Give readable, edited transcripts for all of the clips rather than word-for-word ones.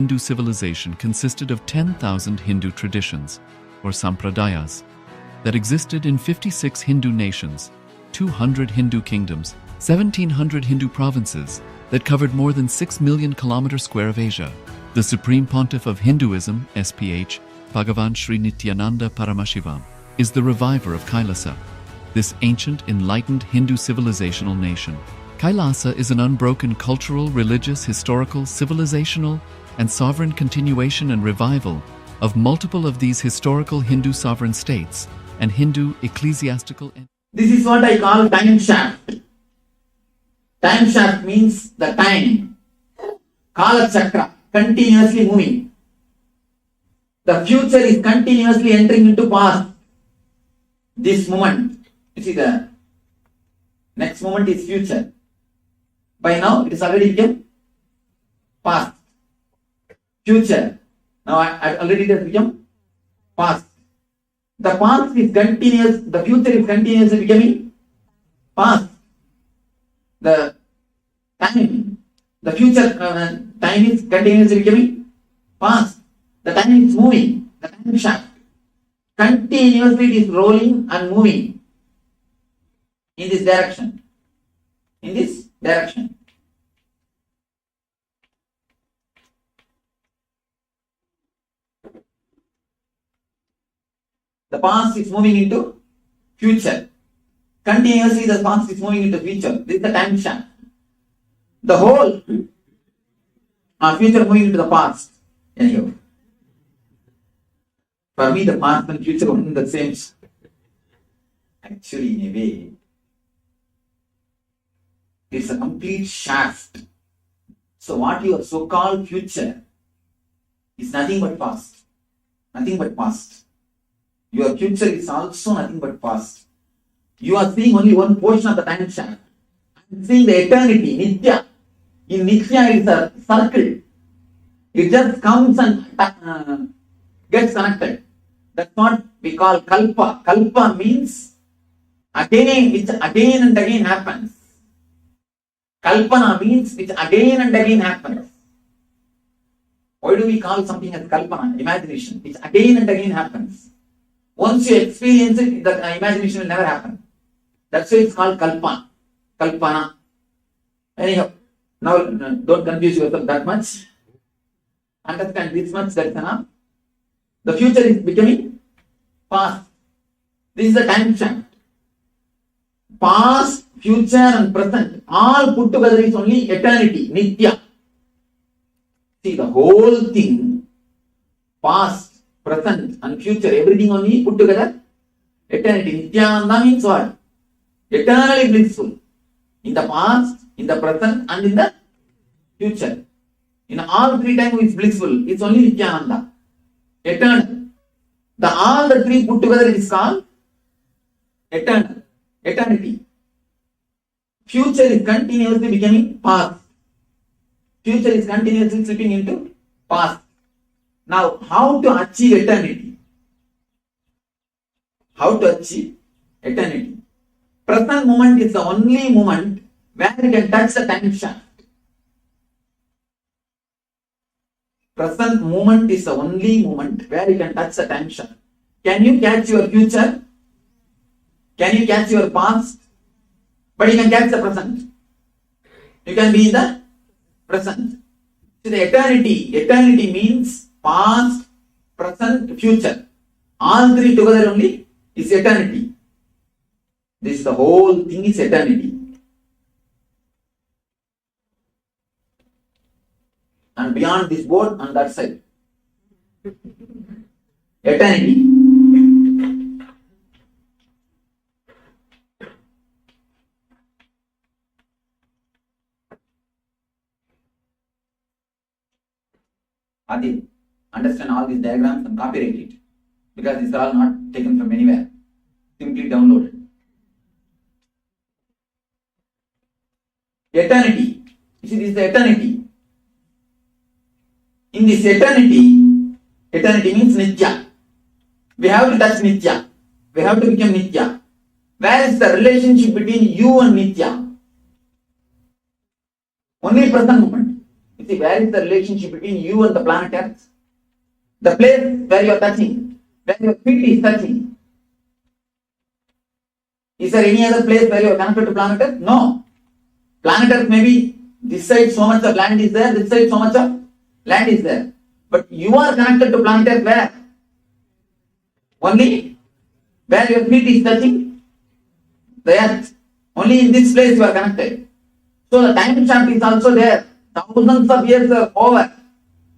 Hindu civilization consisted of 10,000 Hindu traditions, or sampradayas, that existed in 56 Hindu nations, 200 Hindu kingdoms, 1,700 Hindu provinces that covered more than 6 million kilometers square of Asia. The Supreme Pontiff of Hinduism, SPH, Bhagavan Sri Nithyananda Paramashivoham, is the reviver of KAILASA, this ancient, enlightened Hindu civilizational nation. KAILASA is an unbroken cultural, religious, historical, civilizational, and sovereign continuation and revival of multiple of these historical Hindu sovereign states and Hindu ecclesiastical. This is what I call time shaft. Time shaft means the time. Kala chakra, continuously moving. The future is continuously entering into past. This moment, you see the next moment is future. By now, it is already become past. Future. Now, I already it has become past. The past is continuous, the future is continuously becoming past. The time, the future time is continuously becoming past. The time is moving, the time shaft. Continuously it is rolling and moving in this direction. In this direction. The past is moving into future. Continuously the past is moving into future. This is the time shaft. The whole future moving into the past. Anyhow. For me, the past and future are the same. Actually, in a way, it's a complete shaft. So what your so-called future is nothing but past. Nothing but past. Your future is also nothing but past. You are seeing only one portion of the time shaft. I am seeing the eternity, Nithya. In Nithya, it is a circle. It just comes and gets connected. That's what we call kalpa. Kalpa means again, which again and again happens. Kalpana means which again and again happens. Why do we call something as kalpana? Imagination, which again and again happens. Once you experience it, the imagination will never happen. That's why it's called kalpana. Kalpana. Anyhow, now don't confuse yourself that much. Understand this much, that's enough. The future is becoming past. This is the time shaft. Past, future and present, all put together is only eternity, Nithya. See, the whole thing, past, present and future, everything only put together, eternity. Nithyananda means what? Eternally blissful. In the past, in the present and in the future. In all three times it's blissful. It's only Nithyananda. Eternal. All the three put together is called eternal. Eternity. Future is continuously becoming past. Future is continuously slipping into past. Now, how to achieve eternity? How to achieve eternity? Present moment is the only moment where you can touch the time shaft. Present moment is the only moment where you can touch the time shaft. Can you catch your future? Can you catch your past? But you can catch the present. You can be in the present. So the eternity. Eternity means past, present, future. All three together only is eternity. This the whole thing is eternity. And beyond this board on that side. Eternity. Adi, understand all these diagrams and copyright it. Because these are all not taken from anywhere. Simply download it. Eternity. You see, this is the eternity. In this eternity, eternity means Nithya. We have to touch Nithya. We have to become Nithya. Where is the relationship between you and Nithya? Only present moment. It's See, where is the relationship between you and the planet Earth? The place where you are touching, where your feet is touching. Is there any other place where you are connected to planet Earth? No. Planet Earth maybe this side so much of land is there, this side so much of land is there. But you are connected to planet Earth where? Only where your feet is touching the Earth. Only in this place you are connected. So the time shaft is also there. Thousands of years are over.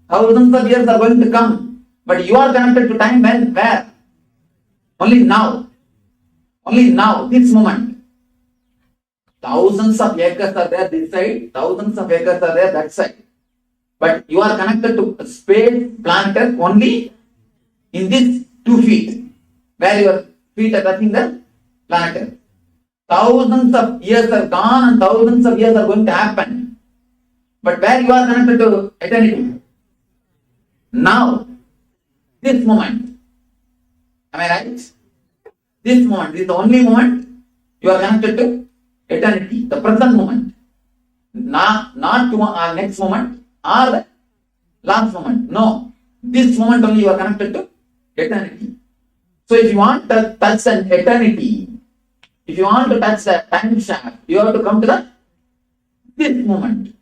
Thousands of years are going to come. But you are connected to time when? Where? Only now. Only now, this moment. Thousands of acres are there this side, thousands of acres are there that side. But you are connected to space, planet Earth only in this 2 feet, where your feet are touching the planet Earth. Thousands of years are gone and thousands of years are going to happen. But where you are connected to eternity? Now, this moment. Am I right? This moment is the only moment you are connected to eternity, the present moment. Not next moment or the last moment. No. This moment only you are connected to eternity. So if you want to touch an eternity, if you want to touch the time shaft, you have to come to this moment,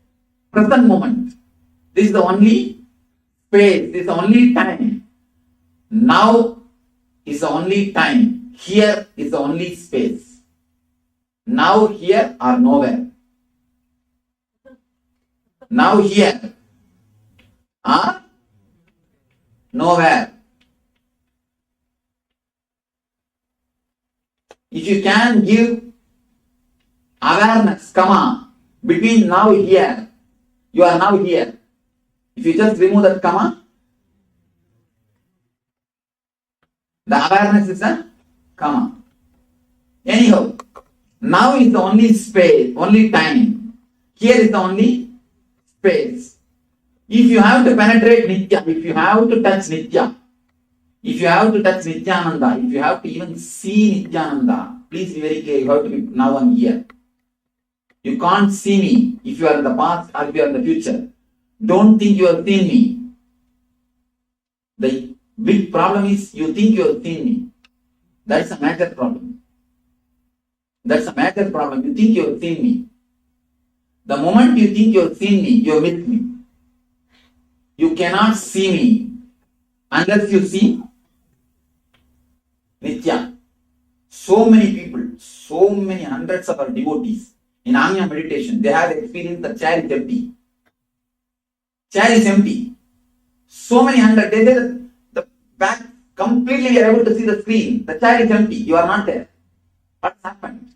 present moment. This is the only space, this is the only time. Now is the only time. Here is the only space. Now, here, or nowhere. Now, here, or nowhere. If you can give awareness, comma, between now and here, you are now here. If you just remove that comma, the awareness is a comma. Anyhow, now is the only space, only time. Here is the only space. If you have to penetrate Nitya, if you have to touch Nitya, if you have to touch Nithyananda, if you have to even see Nithyananda, please be very clear, you have to be now and here. You can't see me if you are in the past or if you are in the future. Don't think you have seen me. The big problem is you think you have seen me. That's a major problem. That's a major problem. You think you have seen me. The moment you think you have seen me, you have missed me. You cannot see me unless you see Nitya. So many people, so many hundreds of our devotees in Anya meditation, they have experienced the chair is empty. Chair is empty. So many hundreds, they say that the back completely you are able to see the screen. The chair is empty. You are not there. What's happened?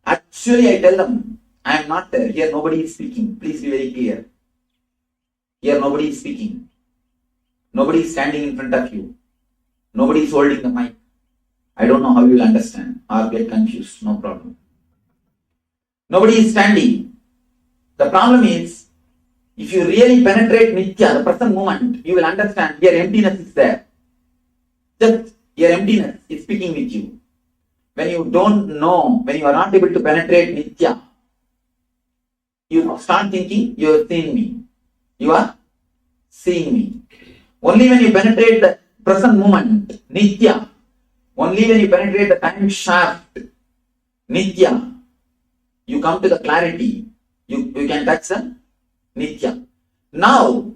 Actually, I tell them, I am not there. Here nobody is speaking. Please be very clear. Here nobody is speaking. Nobody is standing in front of you. Nobody is holding the mic. I don't know how you will understand or get confused. No problem. Nobody is standing. The problem is, if you really penetrate Nitya, the present moment, you will understand your emptiness is there. Just your emptiness is speaking with you. When you don't know, when you are not able to penetrate Nitya, you start thinking you are seeing me. You are seeing me. Only when you penetrate the present moment, Nitya, only when you penetrate the time shaft, Nitya, you come to the clarity. You can touch the Nitya. Now,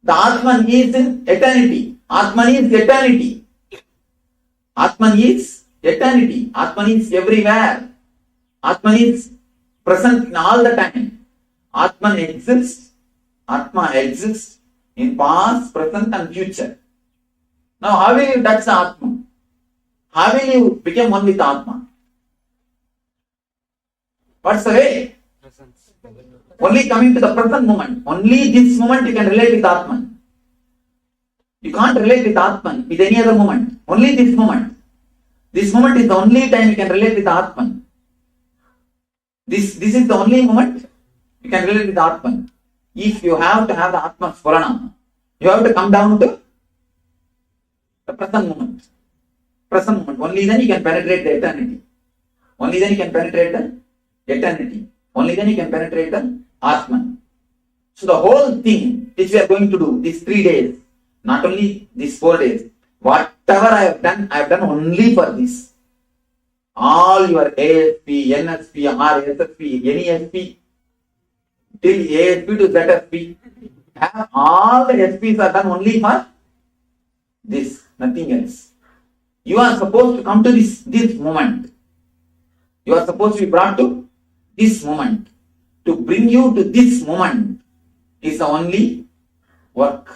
the Atman is in eternity. Atman is eternity. Atman is eternity. Atman is everywhere. Atman is present in all the time. Atman exists. Atma exists in past, present and future. Now, how will you touch the Atma? How will you become one with Atma? What's the way? Only coming to the present moment. Only this moment you can relate with Atman. You can't relate with Atman with any other moment. Only this moment. This moment is the only time you can relate with Atman. This is the only moment you can relate with Atman. If you have to have the Atma Spurana, you have to come down to the present moment. Present moment. Only then you can penetrate the eternity. Only then you can penetrate the eternity. Only then you can penetrate the Atman. So the whole thing which we are going to do these 3 days, not only these 4 days, whatever I have done only for this. All your ASP, NSP, RSSP, any SP, till ASP to ZSP, all the SPs are done only for this, nothing else. You are supposed to come to this moment. You are supposed to be brought to this moment. To bring you to this moment is the only work.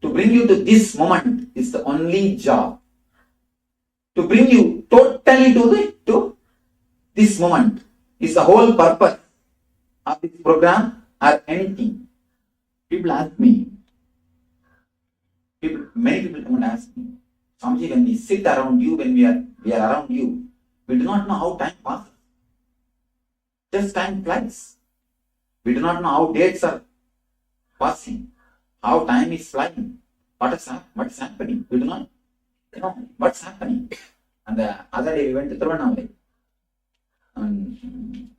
To bring you to this moment is the only job. To bring you totally to this moment is the whole purpose of this program or anything. People ask me, many people come and ask me, Swamiji, when we sit around you, when we are around you, we do not know how time passes. Just time flies. We do not know how dates are passing, how time is flying, what is happening. We do not know what's happening. And the other day we went to Tirunelveli. And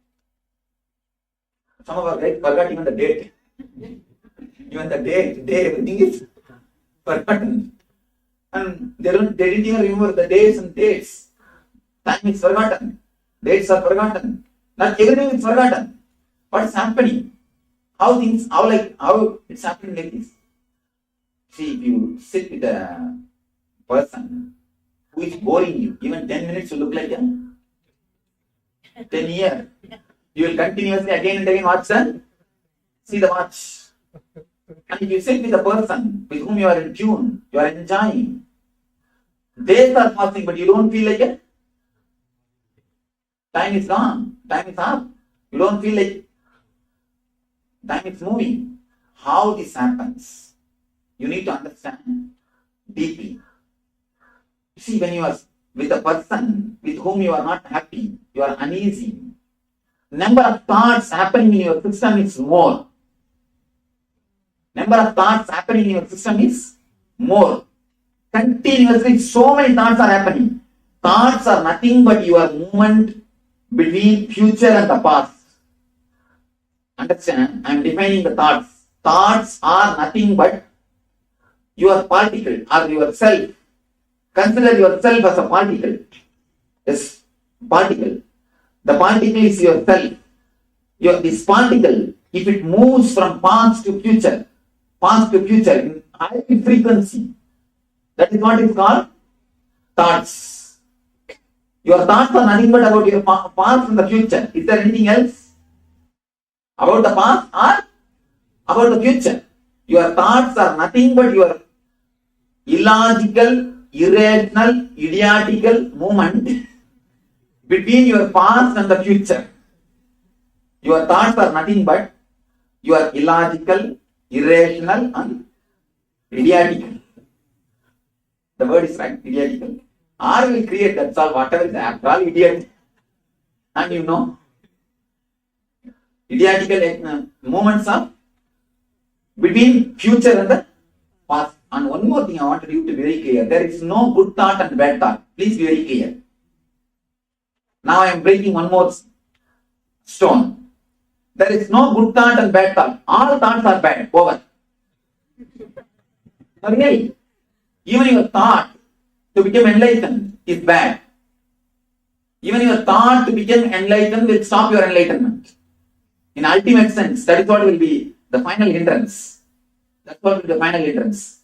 some of our guys forgot even the date. Even the date, everything is forgotten. And they didn't even remember the days and dates. Time is forgotten. Dates are forgotten. Not everything is forgotten. What is happening? How it's happening like this? See, if you sit with a person who is boring you, even 10 minutes will look like 10 years. You will continuously again and again watch them. See the watch. And if you sit with a person with whom you are in tune, you are enjoying, days are passing, but you don't feel like it. Time is gone. Time is up. You don't feel like time is moving. How this happens, you need to understand deeply. You see, when you are with a person with whom you are not happy, you are uneasy, number of thoughts happening in your system is more. Number of thoughts happening in your system is more. Continuously, so many thoughts are happening. Thoughts are nothing but your movement between future and the past. Understand? I am defining the thoughts. Thoughts are nothing but your particle or yourself. Consider yourself as a particle. Yes, particle. The particle is yourself. This particle, if it moves from past to future in high frequency, that is what is called thoughts. Your thoughts are nothing but about your past and the future. Is there anything else? About the past or about the future? Your thoughts are nothing but your illogical, irrational, idiotical movement between your past and the future. Your thoughts are nothing but your illogical, irrational and idiotical. The word is right, idiotical. R will create, that's all, whatever is after all, idiot. And you know, idiotical moments of between future and the past. And one more thing I wanted you to be very clear. There is no good thought and bad thought. Please be very clear. Now I am breaking one more stone. There is no good thought and bad thought. All thoughts are bad. Over. Really? Even your thought to become enlightened is bad. Even your thought to become enlightened will stop your enlightenment. In ultimate sense, that is what will be the final hindrance. That's what will be the final hindrance.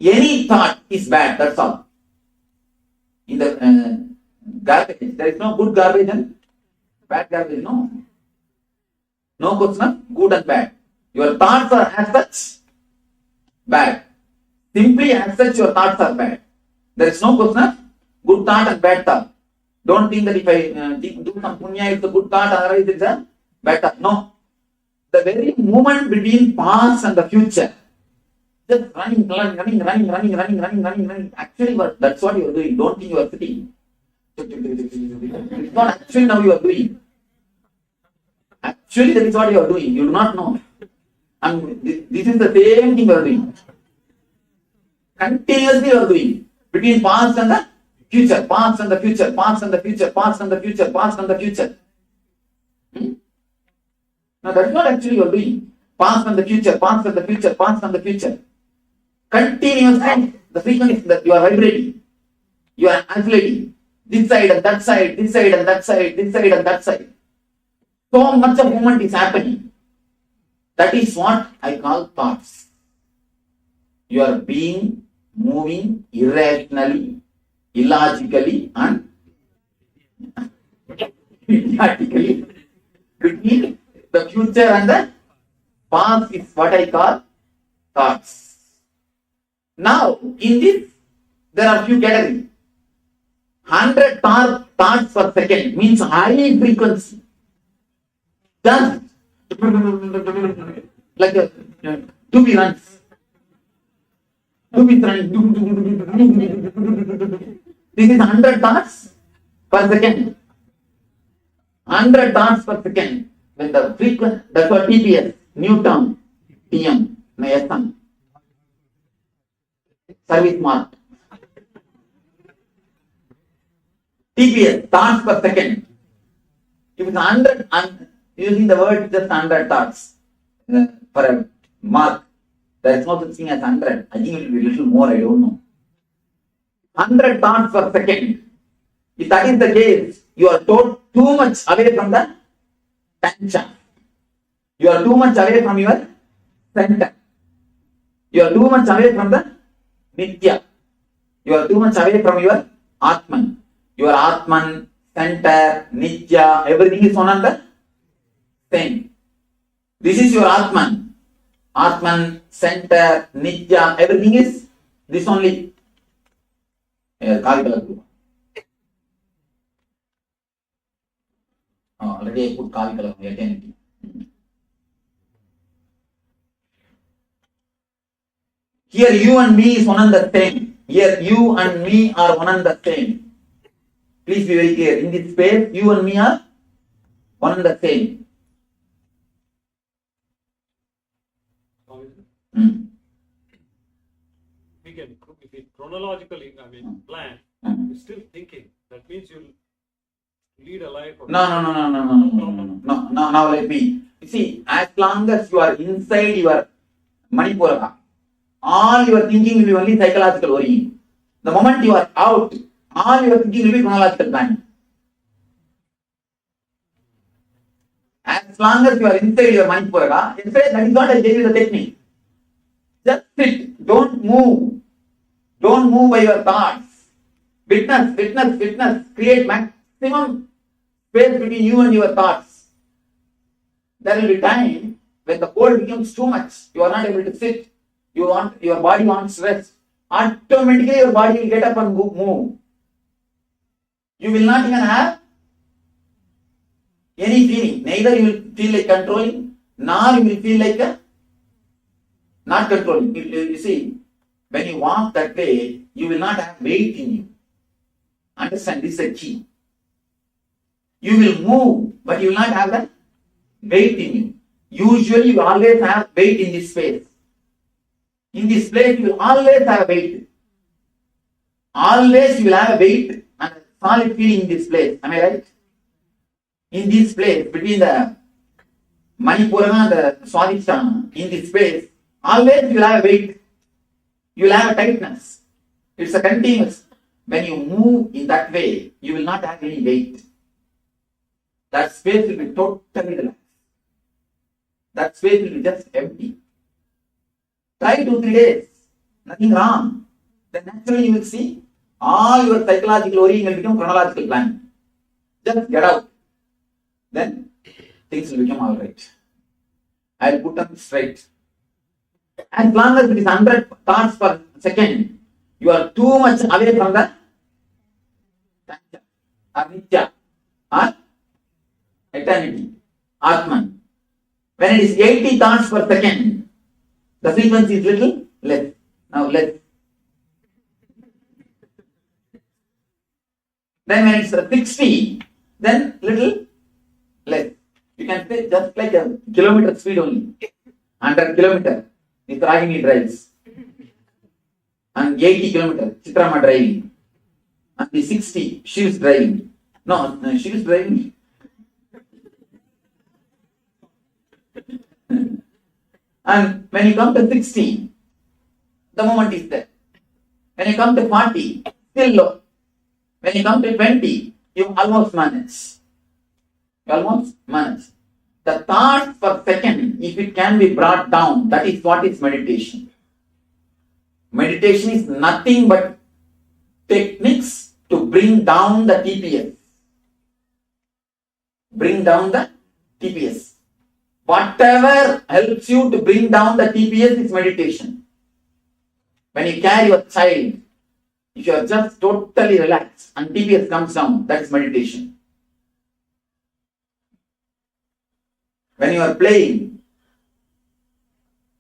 Any thought is bad, that's all. In the garbage, there is no good garbage and bad garbage, no. No question of good and bad. Your thoughts are as such bad. Simply as such your thoughts are bad. There is no question of good thought and bad thought. Don't think that if I do some punya, it's a good thought, otherwise it's a bad thought. No. The very moment between past and the future, just running. Actually, that's what you are doing. Don't think you are sitting. It's not actually now you are doing. Actually, that is what you are doing. You do not know. And this is the same thing you are doing. Continuously you are doing. Between past and the future. Past and the future. Past and the future. Past and the future. Past and the future. No, that's not actually you are doing. Past and the future, past and the future, past and the future. Continuously, the frequency that you are vibrating. You are oscillating. This side and that side, this side and that side, this side and that side. So much of movement is happening. That is what I call thoughts. You are being, moving irrationally, illogically and idiotically between the future and the past is what I call thoughts. Now, in this, there are few categories. 100 thoughts per second means high frequency. Just like a 2B runs. 2B running. This is 100 thoughts per second. 100 thoughts per second. When the frequency, that's what TPS, new term, TM, SM. Service mark. TPS, thoughts per second. If it's 100, I'm using the word just 100 thoughts for a mark. There is no such thing as 100. I think it will be a little more, I don't know. 100 thoughts per second. If that is the case, you are too much away from the time shaft. You are too much away from your center. You are too much away from the Nithya. You are too much away from your Atman. Your Atman, center, Nithya, everything is one and the same. This is your Atman. Atman, center, Nithya, everything is this only. Already I put Kavikalam, eternity. Here you and me is one and the same. Here you and me are one and the same. Please be very clear. In this space, you and me are one and the same. We can, if we chronologically, plan, you're still thinking. That means you'll lead a life. No. Now let me. You see, as long as you are inside your Manipura, all your thinking will be only psychological worrying. The moment you are out, all your thinking will be chronological planning. As long as you are inside your Manipura, that is what I gave you the technique. Just sit, don't move. Don't move by your thoughts. Witness. Create maximum space between you and your thoughts. There will be time when the cold becomes too much. You are not able to sit. Your body wants rest. Automatically your body will get up and move. You will not even have any feeling. Neither you will feel like controlling, nor you will feel like not controlling. You see, when you walk that way, you will not have weight in you. Understand, this is a key. You will move, but you will not have that weight in you. Usually you always have weight in this space. In this place, you will always have weight. Always you will have a weight and a solid feeling in this place. Am I right? In this place, between the Manipurana and the Swadhisthana, in this space, always you will have a weight. You will have a tightness. It's a continuous. When you move in that way, you will not have any weight. That space will be totally relaxed. That space will be just empty. Try 2-3 days. Nothing wrong. Then naturally you will see all your psychological worrying will become chronological planning. Just get out. Then things will become alright. I will put them straight. As long as it is 100 thoughts per second, you are too much away from the Nithya or eternity, Atman. When it is 80 thoughts per second, the frequency is little less. Now less. Then when it's 60, then little less. You can say just like a kilometer speed only. 100 kilometer. If Ragini drives. And 80 kilometer, Chitrama driving. And the 60, she is driving. No, she is driving. And when you come to 60, the moment is there. When you come to 40, still low. When you come to 20, you almost manage. You almost manage. The thoughts per second, if it can be brought down, that is what is meditation. Meditation is nothing but techniques to bring down the TPS. Bring down the TPS. Whatever helps you to bring down the TPS is meditation. When you carry your child, if you are just totally relaxed and TPS comes down, that is meditation. When you are playing,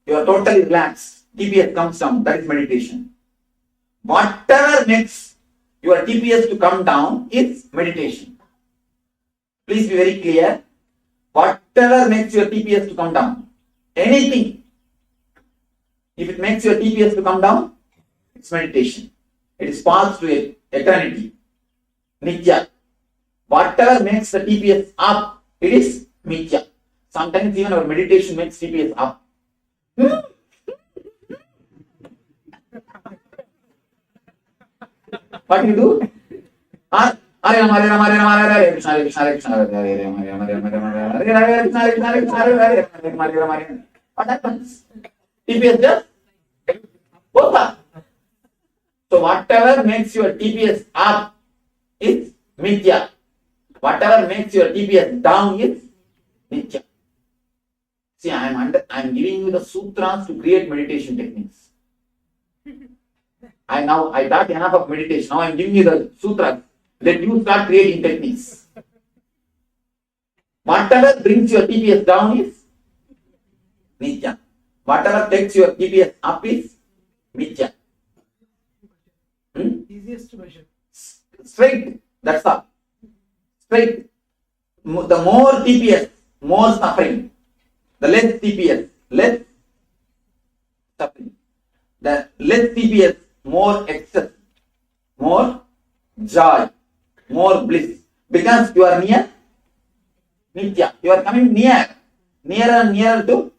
you are totally relaxed, TPS comes down, that is meditation. Whatever makes your TPS to come down is meditation. Please be very clear. Whatever makes your TPS to come down, anything, if it makes your TPS to come down, it's meditation. It is path to eternity. Nithya. Whatever makes the TPS up, it is Mithya. Sometimes even our meditation makes TPS up. What do you do? Hare Rama, Hare Rama, Hare Rama, Hare Krishna, Hare Krishna, Hare Krishna, Hare Rama, Hare Rama, Hare Rama, Hare Rama, Hare Krishna, Hare Krishna, Hare Krishna, Hare Rama, Hare Rama. What happens? TPS just goes up. So whatever makes your TPS up is Mithya. Whatever makes your TPS down is Nithya. See, I am giving you the sutras to create meditation techniques. I taught enough of meditation. Now I am giving you the sutras. Let you start creating techniques. Whatever brings your TPS down is Nithya. Whatever takes your TPS up is Mithya. Easiest to measure. Straight. That's all. Straight. The more TPS, more suffering. The less TPS, less suffering. The less TPS, more excess, more joy, more bliss. Because you are near Nithya. You are coming nearer and nearer to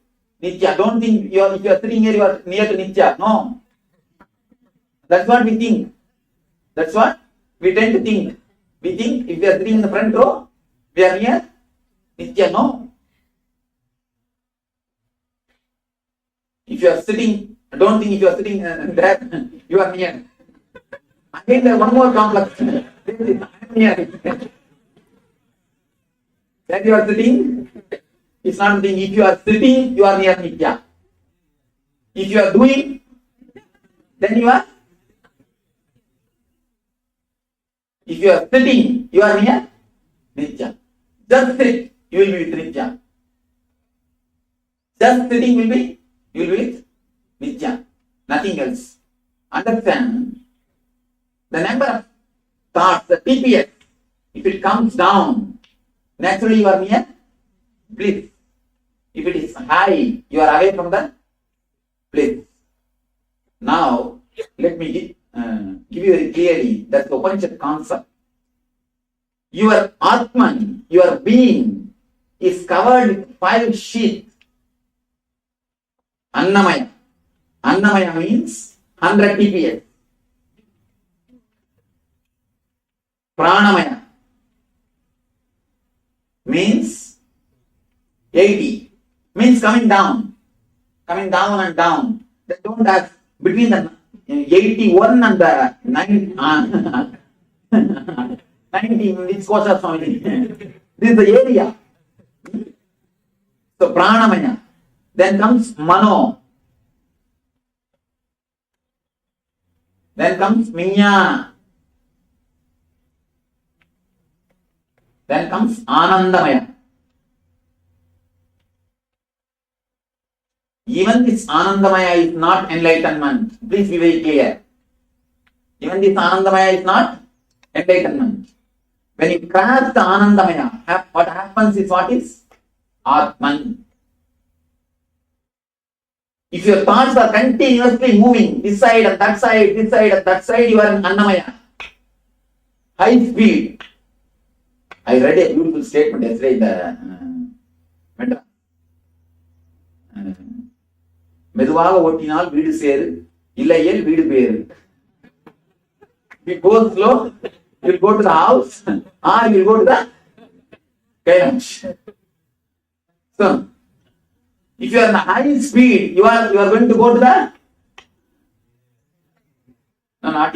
Nithya. Don't think if you are sitting here, you are near to Nithya. No. That's what we think. That's what we tend to think. We think if we are sitting in the front row, we are near Nithya. No. If you are sitting, don't think if you are sitting there, you are near. Again, there is one more complex. I am near. That you are sitting, it's not a thing. If you are sitting, you are near Nithya. If you are doing, then you are. If you are sitting, you are near Nithya. Just sit, you will be with Nithya. Just sitting will be. You will be with Nithya, nothing else. Understand? The number of thoughts, the TPS, if it comes down, naturally you are near bliss. If it is high, you are away from the bliss. Now, let me give you very clearly that's the Upanishad concept. Your Atman, your being, is covered with 5 sheaths. Annamaya. Annamaya means 100 TPS. Pranamaya means 80. Means coming down and down. They don't have between the 81 and the 90. 90 means Koshas. This is the area. So Pranamaya. Then comes Mano. Then comes Minya. Then comes Anandamaya. Even this Anandamaya is not enlightenment. Please be very clear. Even this Anandamaya is not enlightenment. When you cross the Anandamaya, what happens is what is? Atman. If your thoughts are continuously moving this side and that side, this side and that side, you are in Annamaya. High speed. I read a beautiful statement yesterday in the Madras. மெதுவாக ஓட்டினால் வீடு சேரு, இல்லையேல் வீடு பேரு. If you go slow, you will go to the house or you will go to the Kailash. So, if you are in a high speed, you are going to go to the not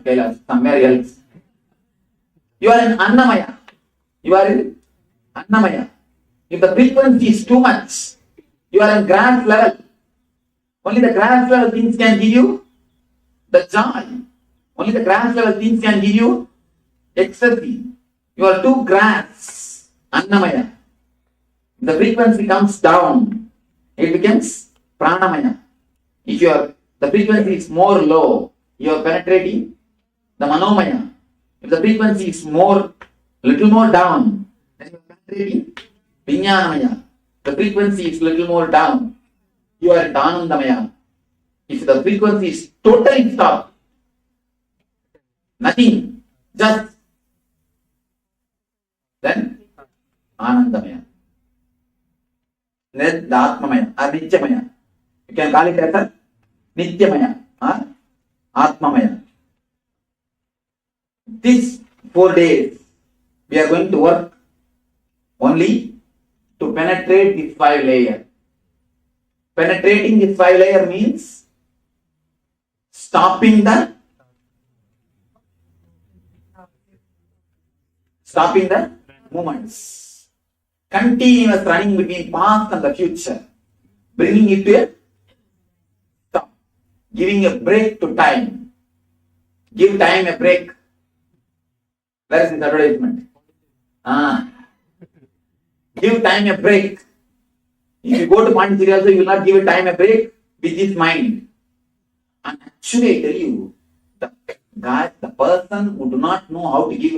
Kailash, somewhere else. You are in Annamaya. You are in Annamaya. If the frequency is too much, you are in grass level. Only the grass level things can give you the joy. Only the grass level things can give you ecstasy. You are too grass, Annamaya. The frequency comes down, it becomes Pranamaya. If the frequency is more low, you are penetrating the Manomaya. If the frequency is little more down, then you are penetrating Vijnanamaya. The frequency is little more down, you are Anandamaya. If the frequency is totally stopped, nothing, just then Anandamaya. Then the Atmamaya or Nityamaya. You can call it as a Nityamaya or Atmamaya. These 4 days we are going to work only to penetrate this 5 layer. Penetrating this 5 layer means stopping the movements. Continuous running between past and the future. Bringing it to a stop. Giving a break to time. Give time a break. Where is this advertisement? Give time a break. If you go to Pondicherry also, you will not give a time a break with this mind. And actually, I tell you, the person who do not know how to give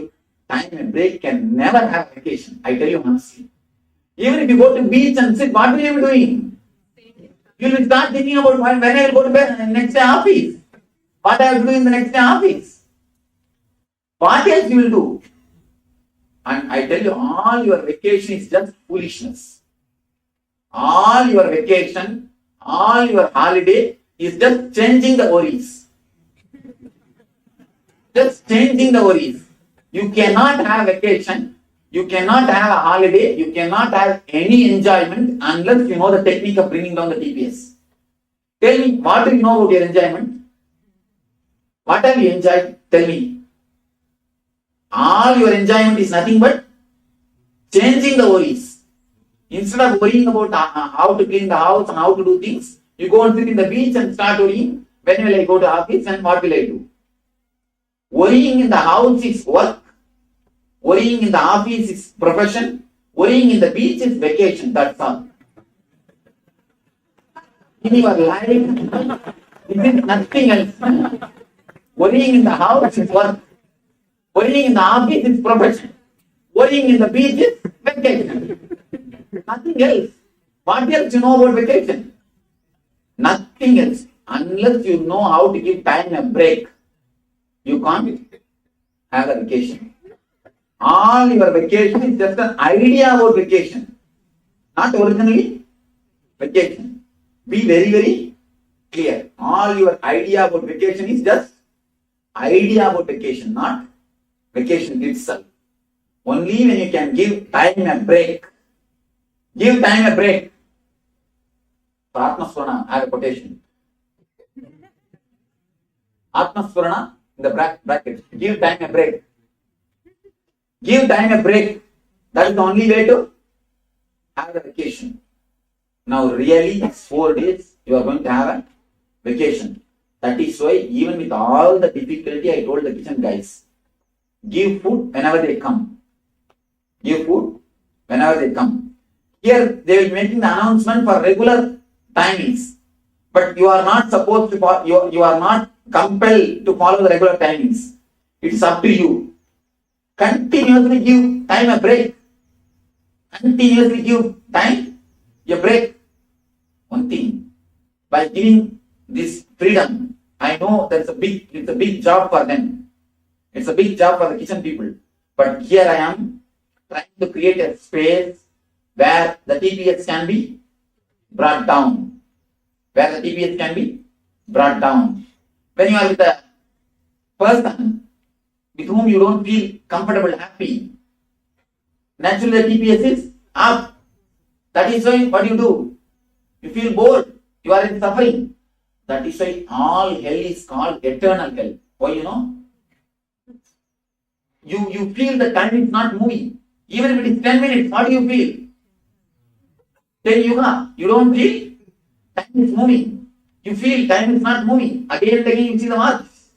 time a break can never have vacation. I tell you honestly. Even if you go to beach and sit, what will you be doing? You will start thinking about when I will go to bed next day office. What I will do in the next day office. What else you will do? And I tell you, all your vacation is just foolishness. All your vacation, all your holiday is just changing the worries. Just changing the worries. You cannot have vacation, you cannot have a holiday, you cannot have any enjoyment unless you know the technique of bringing down the TPS. Tell me, what do you know about your enjoyment? What have you enjoyed? Tell me. All your enjoyment is nothing but changing the worries. Instead of worrying about how to clean the house and how to do things, you go and sit in the beach and start worrying, when will I go to office and what will I do? Worrying in the house is work. Worrying in the office is profession. Worrying in the beach is vacation. That's all. In your life, it is nothing else. Worrying in the house is work. Worrying in the office is profession. Worrying in the beach is vacation. Nothing else. What else you know about vacation? Nothing else. Unless you know how to give time a break, you can't have a vacation. All your vacation is just an idea about vacation. Not originally vacation. Be very, very clear. All your idea about vacation is just idea about vacation, not vacation itself. Only when you can give time a break. Give time a break. For Atma Spurana, I have a quotation. Atma Spurana, in the bracket, give time a break. Give time a break. That is the only way to have a vacation. Now really, it's 4 days, you are going to have a vacation. That is why, even with all the difficulty, I told the kitchen guys, give food whenever they come. Give food whenever they come. Here, they will be making the announcement for regular timings. But you are not supposed to, you are not compelled to follow the regular timings. It is up to you. Continuously give time a break. Continuously give time a break. One thing, by giving this freedom, I know it's a big job for them. It's a big job for the kitchen people. But here I am trying to create a space where the TPS can be brought down. where the TPS can be brought down. When you are with a person with whom you don't feel comfortable, happy, naturally the TPS is up. That is why what you do? You feel bored, you are in suffering. That is why all hell is called eternal hell. Why you know? You feel the time is not moving. Even if it is 10 minutes, what do you feel? 10 yuga, you don't feel time is moving. You feel time is not moving. Again and again you see the marks.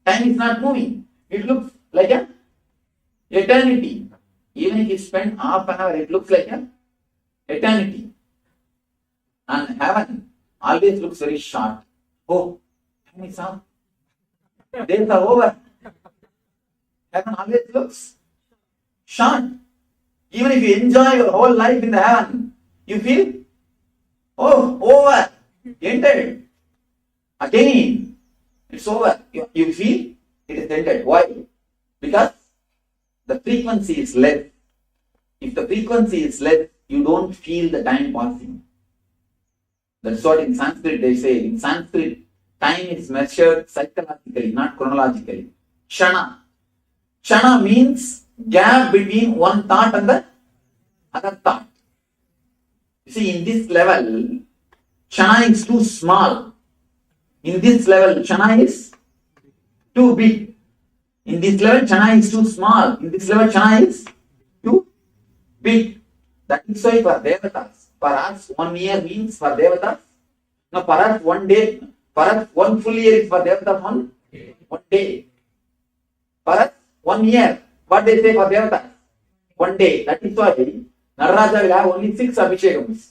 Time is not moving. It looks like an eternity. Even if you spend half an hour, it looks like an eternity. And heaven always looks very short. Oh, time is up. Days are over. Heaven always looks short. Even if you enjoy your whole life in the heaven, you feel, oh, over, ended. Again, it's over. You feel it is ended. Why? Because the frequency is less. If the frequency is less, you don't feel the time passing. That's what in Sanskrit they say. In Sanskrit, time is measured psychologically, not chronologically. Kshana. Kshana means gap between one thought and the other thought. You see, in this level, Kshana is too small. In this level, Kshana is too big. In this level, Kshana is too small. In this level, Kshana is too big. That is why for Devatas, for us, 1 year means for Devatas. Now, for us, 1 day, for us, 1 full year is for Devatas, 1 day. For us, 1 year. What they say for Devatas? 1 day. That is why Nararaja will have only 6 Abhishekams.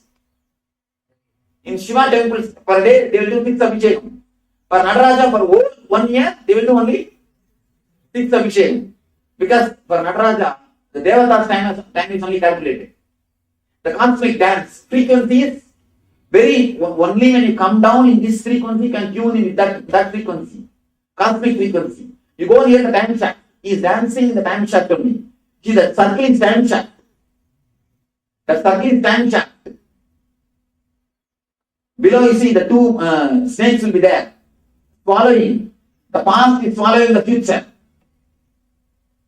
In Shiva temples, per day, they will do 6 Abhishekams. For Nataraja, for whole 1 year, they will do only 6 Abhishekams. Because for Nataraja, the Devatas time is only calculated. The cosmic dance frequency is very, only when you come down in this frequency, you can tune in with that frequency. Cosmic frequency. You go near the time shaft. He is dancing in the time shaft only. See, the circle is time shaft. The circle is time shaft. Below you see the 2 snakes will be there. Following. The past is following the future.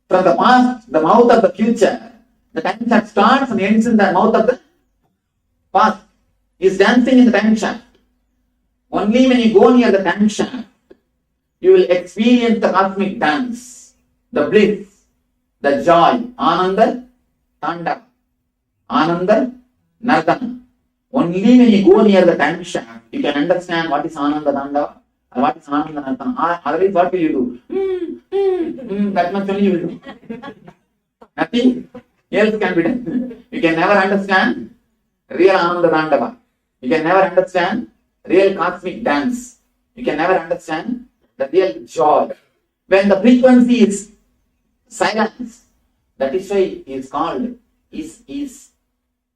From the past, the mouth of the future, the time shaft starts and ends in the mouth of the past. He is dancing in the time shaft. Only when you go near the time shaft, you will experience the cosmic dance, the bliss, the joy, Ananda, Tanda, Ananda, Nardana. Only when you go near the time shaft, you can understand what is Ananda Tanda and what is Ananda Nardana. Otherwise, what will you do? That much only you will do. Nothing else can be done. You can never understand real Ananda Tandava. You can never understand real cosmic dance. You can never understand the real joy. When the frequency is silence, that is why he is called, is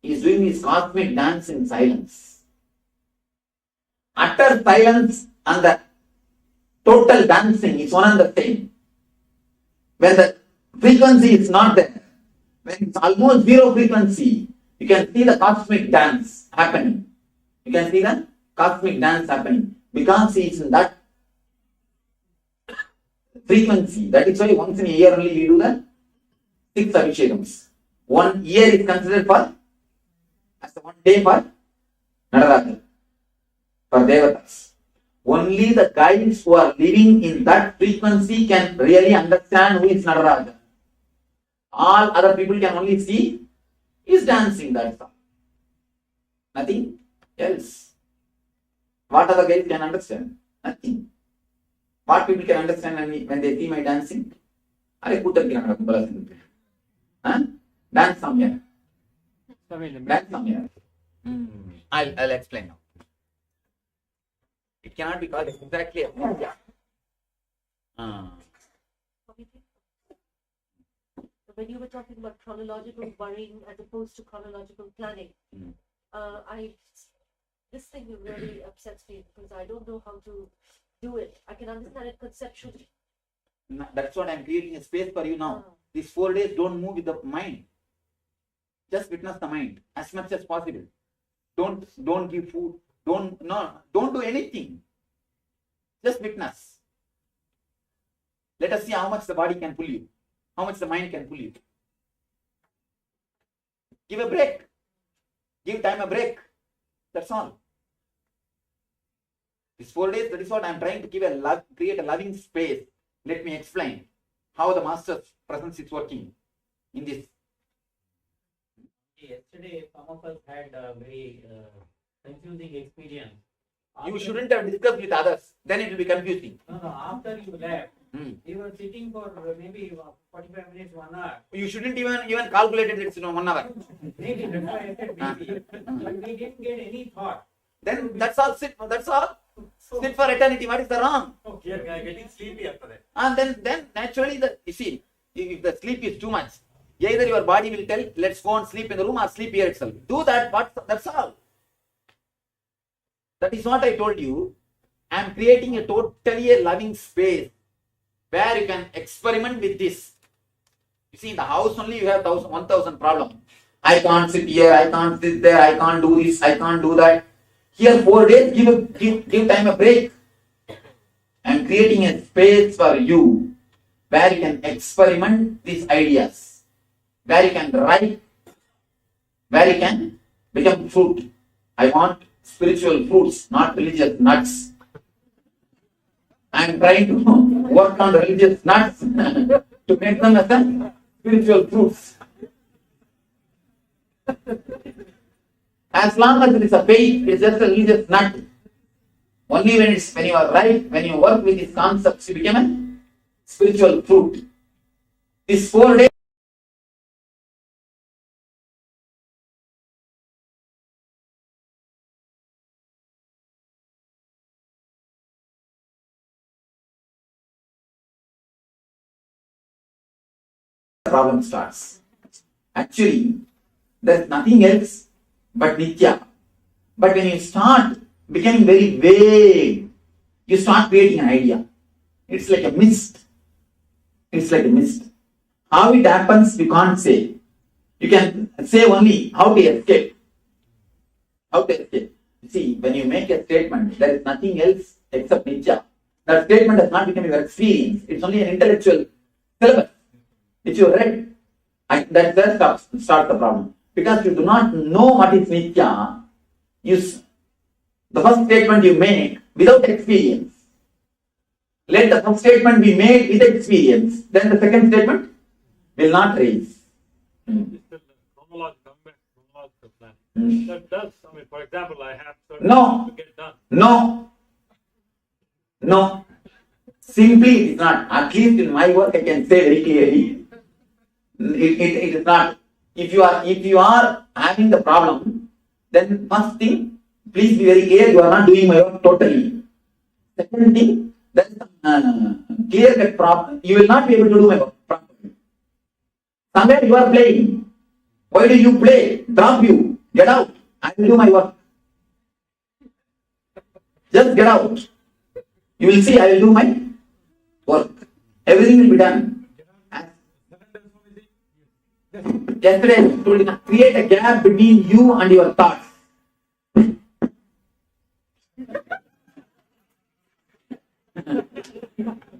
doing his cosmic dance in silence. Utter silence and the total dancing is one and the same. When the frequency is not there, when it's almost zero frequency, you can see the cosmic dance happening. You can see the cosmic dance happening because he is in that frequency. That is why once in a year only we do the 6 Abhishekams. 1 year is considered for as 1 day for Nataraja, for Devatas. Only the guides who are living in that frequency can really understand who is Nataraja. All other people can only see is dancing, that's all. Nothing else. What other guys can understand? Nothing. What people can understand when they see my dancing? Dance somewhere. Dance somewhere. I'll explain now. It cannot be called exactly a When you were talking about chronological worrying as opposed to chronological planning, this thing really upsets me because I don't know how to do it. I can understand it conceptually. That's what I'm creating a space for you now. These 4 days, don't move with the mind. Just witness the mind as much as possible. Don't give food. Don't do anything. Just witness. Let us see how much the body can pull you, how much the mind can pull you. Give a break. Give time a break. That's all. These 4 days, that is what I am trying to create a loving space. Let me explain how the Master's presence is working in this. Yesterday, some of us had a very confusing experience. You shouldn't have discussed with others. Then it will be confusing. No, after you left, we were sitting for maybe 45 minutes, 1 hour. You shouldn't even calculate it. It's 1 hour. Maybe, that's why I said maybe. But we didn't get any thought. Then that's all. That's all. Sit for eternity. What is the wrong? We are getting sleepy after that. And then naturally, you see, if the sleep is too much, either your body will tell, let's go and sleep in the room or sleep here itself. Do that, that's all. That is what I told you. I am creating a totally loving space where you can experiment with this. You see, in the house only you have 1,000 problems. I can't sit here, I can't sit there, I can't do this, I can't do that. Here 4 days, give time a break. I am creating a space for you where you can experiment these ideas, where you can write, where you can become fruit. I want spiritual fruits, not religious nuts. I am trying to work on religious nuts to make them as a spiritual fruits. As long as it is a faith, it is just a religious nut. Only when you are right, when you work with these concepts, you become a spiritual fruit. These 4 days. Problem starts. Actually, there is nothing else but Nithya. But when you start becoming very vague, you start creating an idea. It's like a mist. It's like a mist. How it happens, you can't say. You can say only how to escape. How to escape. See, when you make a statement, there is nothing else except Nithya. That statement has not become your experience. It's only an intellectual syllabus which you read. That starts the problem. Because you do not know what is Nithya, the first statement you make without experience. Let the first statement be made with experience. Then the second statement will not raise. Still chronological plan. That does, for example, I have certain No. things to get done. No. Simply it is not. At least in my work I can say very clearly. It is not. If you are having the problem, then first thing, please be very clear, you are not doing my work totally. Second thing, there is some clear-cut problem. You will not be able to do my work properly. Somewhere you are playing. Why do you play? Drop you. Get out. I will do my work. Just get out. You will see I will do my work. Everything will be done. Yesterday I told you, create a gap between you and your thoughts.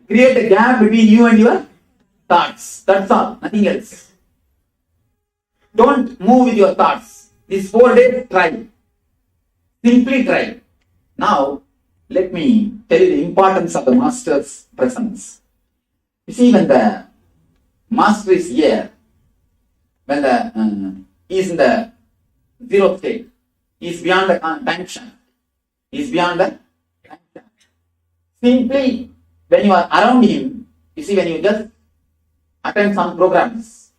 Create a gap between you and your thoughts. That's all. Nothing else. Don't move with your thoughts. These 4 days, try. Simply try. Now, let me tell you the importance of the Master's presence. You see, when the Master is here, when he is in the zero state, he is beyond the time shaft. He is beyond the time shaft. Simply, when you are around him, you see, when you just attend some programs,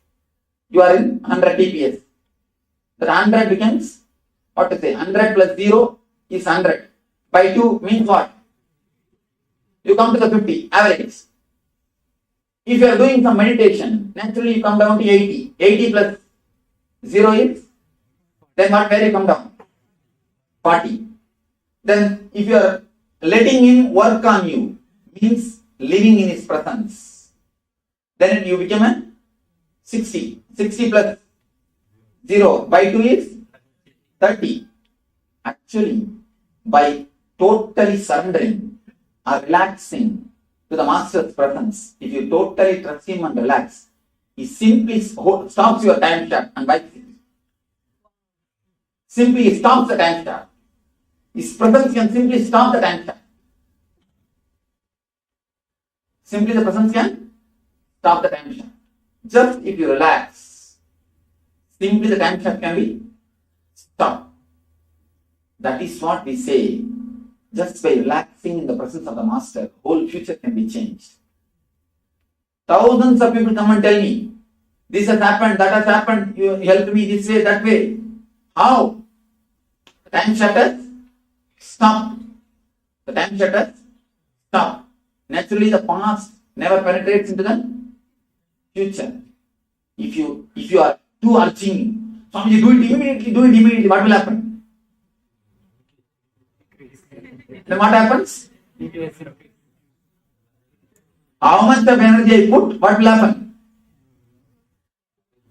you are in 100 TPS. That 100 becomes, 100 plus 0 is 100. By 2 means what? You come to the 50, average. If you are doing some meditation, naturally you come down to 80. 80 plus 0 is, then where you come down? 40. Then if you are letting him work on you, means living in his presence, then you become a 60. 60 plus 0 by 2 is 30. Actually, by totally surrendering or relaxing to the Master's presence. If you totally trust him and relax, he simply stops your time shaft and wipes it. Simply stops the time shaft. His presence can simply stop the time shaft. Simply the presence can stop the time shaft. Just if you relax, simply the time shaft can be stopped. That is what we say. Just by relaxing in the presence of the Master, whole future can be changed. Thousands of people come and tell me, this has happened, that has happened, you helped me this way, that way. How? The time shaft has stopped. The time shaft has stopped. Naturally, the past never penetrates into the future. If you are too urging, Swamiji, do it immediately, what will happen? Then what happens? How much of energy I put, what will happen?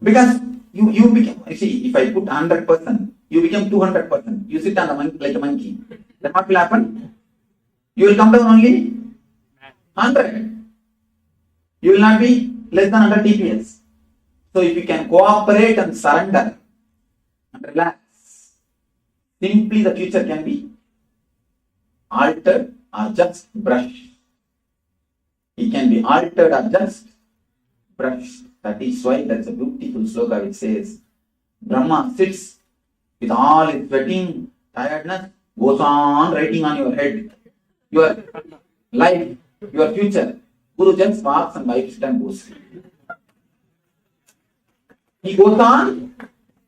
Because you become, see, if I put 100%, you become 200%. You sit on the monkey like a monkey. Then what will happen? You will come down only 100. You will not be less than 100 TPS. So if you can cooperate and surrender and relax, simply the future can be altered or just brushed. It can be altered or just brushed. That is why there's a beautiful sloka which says, Brahma sits with all his sweating, tiredness, goes on writing on your head, your life, your future. Guru just walks and wipes it and goes. He goes on,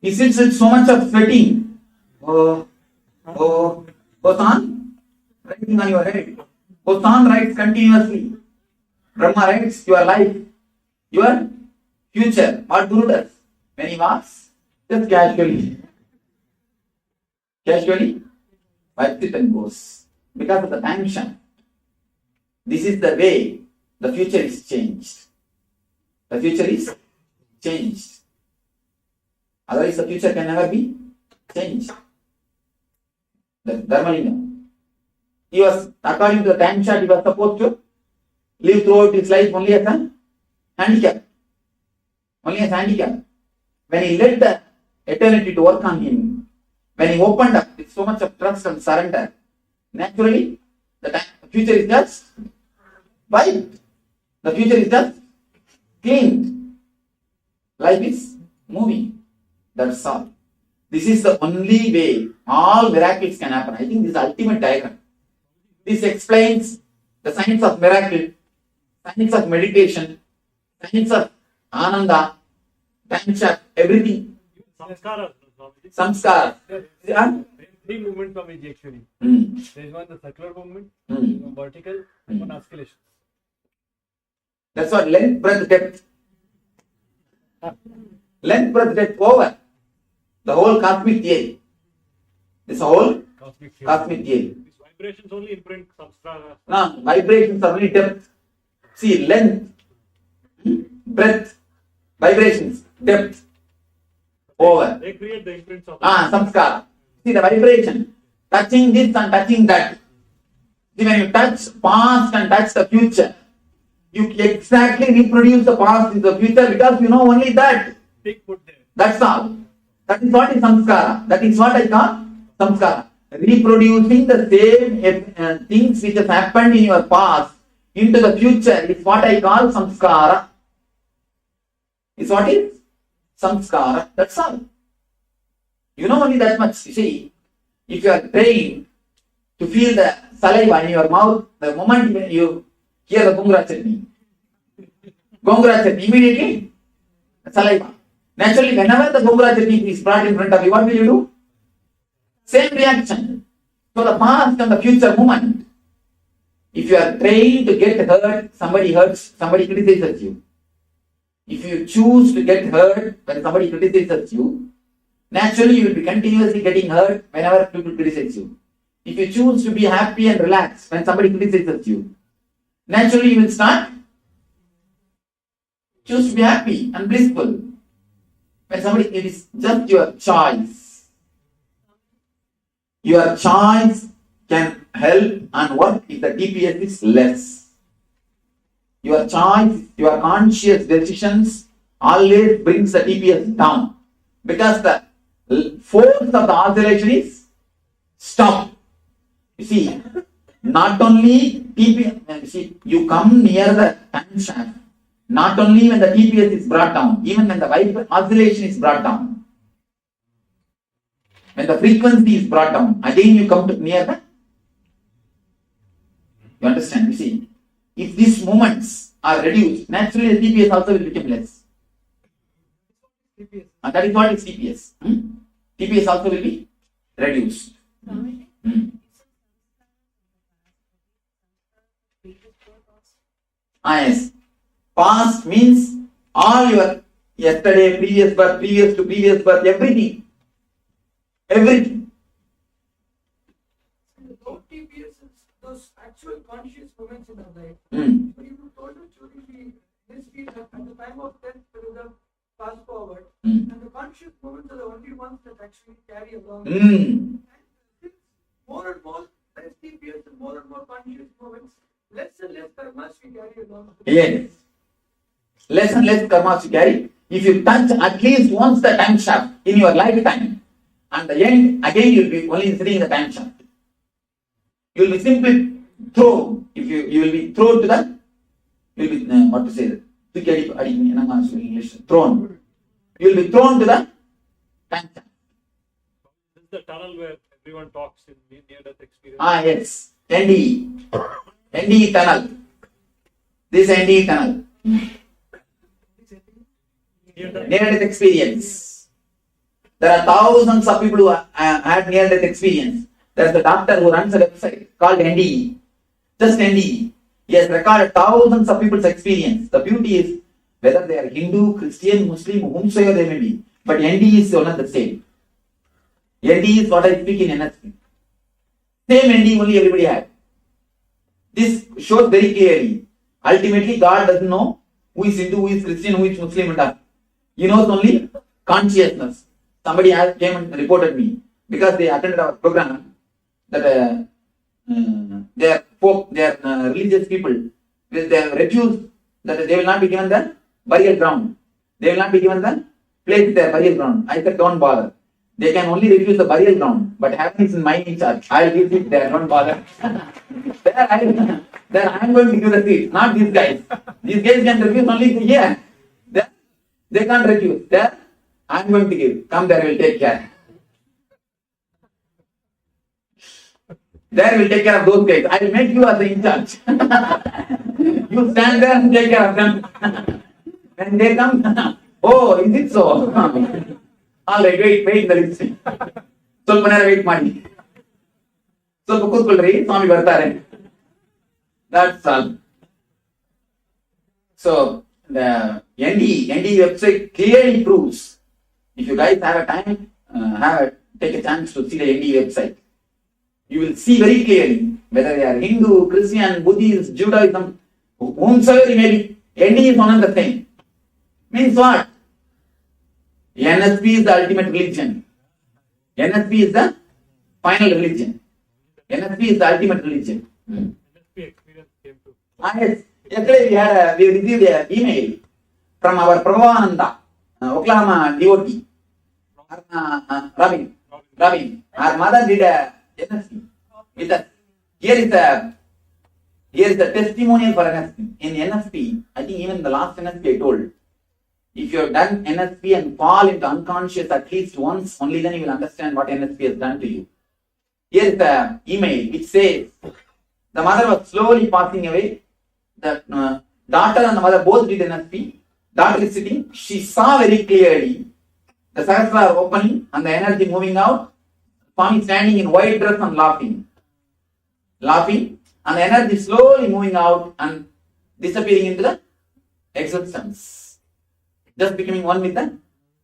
he sits with so much of sweating. Goes on, writing on your head. Goes on, writes continuously. Brahma writes your life, your future. What Guru does? When he walks, just casually wipes it and goes. Because of the tension. This is the way the future is changed. The future is changed. Otherwise, the future can never be changed. The Dharmalingam. He was, according to the time chart, he was supposed to live throughout his life only as a handicap. Only as handicap. When he let the eternity to work on him, when he opened up with so much of trust and surrender, naturally, the future is just wiped. The future is just cleaned. Life is moving. That's all. This is the only way all miracles can happen. I think this is the ultimate diagram. This explains the science of miracle, science of meditation, science of ananda, time shaft, everything. Samskara. Samskara. Yeah? Three movements of it actually. There is one the circular movement, one vertical, and one oscillation. That's what length, breadth, depth. Length, breadth, depth over. The whole cosmic theory. This whole cosmic theory. These vibrations only imprint samskara. No, vibrations are only depth. See, length, breadth, vibrations, depth, over. They create the imprints of Samskara. See the vibration, touching this and touching that. See, when you touch past and touch the future, you exactly reproduce the past in the future because you know only that. Big put there. That's all. That is what is samskara. That is what I call samskara. Reproducing the same things which has happened in your past into the future is what I call samskara. Is what is samskara. That's all. You know only that much. You see, if you are trained to feel the saliva in your mouth, the moment you hear the gongura chutney, immediately saliva. Naturally, whenever the gongura chutney is brought in front of you, what will you do? Same reaction. So the past and the future moment. If you are trained to get hurt, somebody hurts, somebody criticizes you. If you choose to get hurt when somebody criticizes you, naturally you will be continuously getting hurt whenever people criticize you. If you choose to be happy and relaxed when somebody criticizes you, naturally you will start choose to be happy and blissful. When somebody, it is just your choice. Your choice can help and work if the TPS is less. Your choice, your conscious decisions always brings the TPS down because the force of the oscillation is stopped. You see, not only TPS, you come near the time shaft, not only when the TPS is brought down, even when the oscillation is brought down. When the frequency is brought down, again you come to near the. You understand? You see, if these moments are reduced, naturally the TPS also will become less. And that is what is TPS. TPS also will be reduced. Yes. Past means all your yesterday, previous birth, previous to previous birth, everything. Everything. Those TPS is those actual conscious moments in our life. But you told us during this field at the time of death, there is a fast forward, and the conscious moments are the only ones that actually carry along. And more and more less TPS and more conscious moments, less and less karmas we carry along. Yes. Less and less karmas you carry. If you touch at least once the time shaft in your lifetime, and the end, again you will be only sitting in the time shaft. You will be simply thrown. If you will be thrown to the, you will be, what to say, English, thrown. You will be thrown to the time shaft. This is the tunnel where everyone talks in near-death experience. Yes. NDE tunnel. This NDE tunnel. Near-death experience. There are thousands of people who had near-death experience. There is a doctor who runs a website called NDE. Just NDE. He has recorded thousands of people's experience. The beauty is whether they are Hindu, Christian, Muslim, whomsoever they may be. But NDE is one and the same. NDE is what I speak in NSP. Same NDE only everybody had. This shows very clearly. Ultimately, God doesn't know who is Hindu, who is Christian, who is Muslim and all. He knows only consciousness. Somebody came and reported me because they attended our program that they are religious people. They have refused that they will not be given the burial ground. They will not be given the place their burial ground. I said, don't bother. They can only refuse the burial ground, but heaven is in my charge. I will give it there, don't bother. There I am going to give the seat, not these guys. These guys can refuse only here. There, they can't refuse. There, I am going to give. Come there, will take care. There will take care of those guys. I will make you as the in charge. You stand there and take care of them. When they come, oh, is it so? All right, wait in the list. ಸ್ವಲ್ಪ ನೇರ wait ಮಾಡಿ. ಸ್ವಲ್ಪ ಕೂತ್ಕೊಳ್ಳ್ರಿ, ಸ್ವಾಮಿ ಬರ್ತಾರೆ. That's all. So the ND website clearly proves. If you guys have a time, take a chance to see the ND website. You will see very clearly whether they are Hindu, Christian, Buddhist, Judaism, whomsoever may be. ND is one and the same. Means what? NSP is the ultimate religion. NSP is the final religion. NSP is the ultimate religion. NSP experience came to. Yes. Yesterday we received an email from our Prabhupada, Oklahoma devotee, Robin. Our mother did a NSP with us. Here is a testimonial for NSP. In NSP, I think even the last NSP I told, if you have done NSP and fall into unconscious at least once, only then you will understand what NSP has done to you. Here is the email which says, the mother was slowly passing away. The daughter and the mother both did NSP. Daughter is sitting. She saw very clearly the sahasrara are opening and the energy moving out. Swami standing in white dress and laughing, and the energy slowly moving out and disappearing into the existence. Just becoming one with the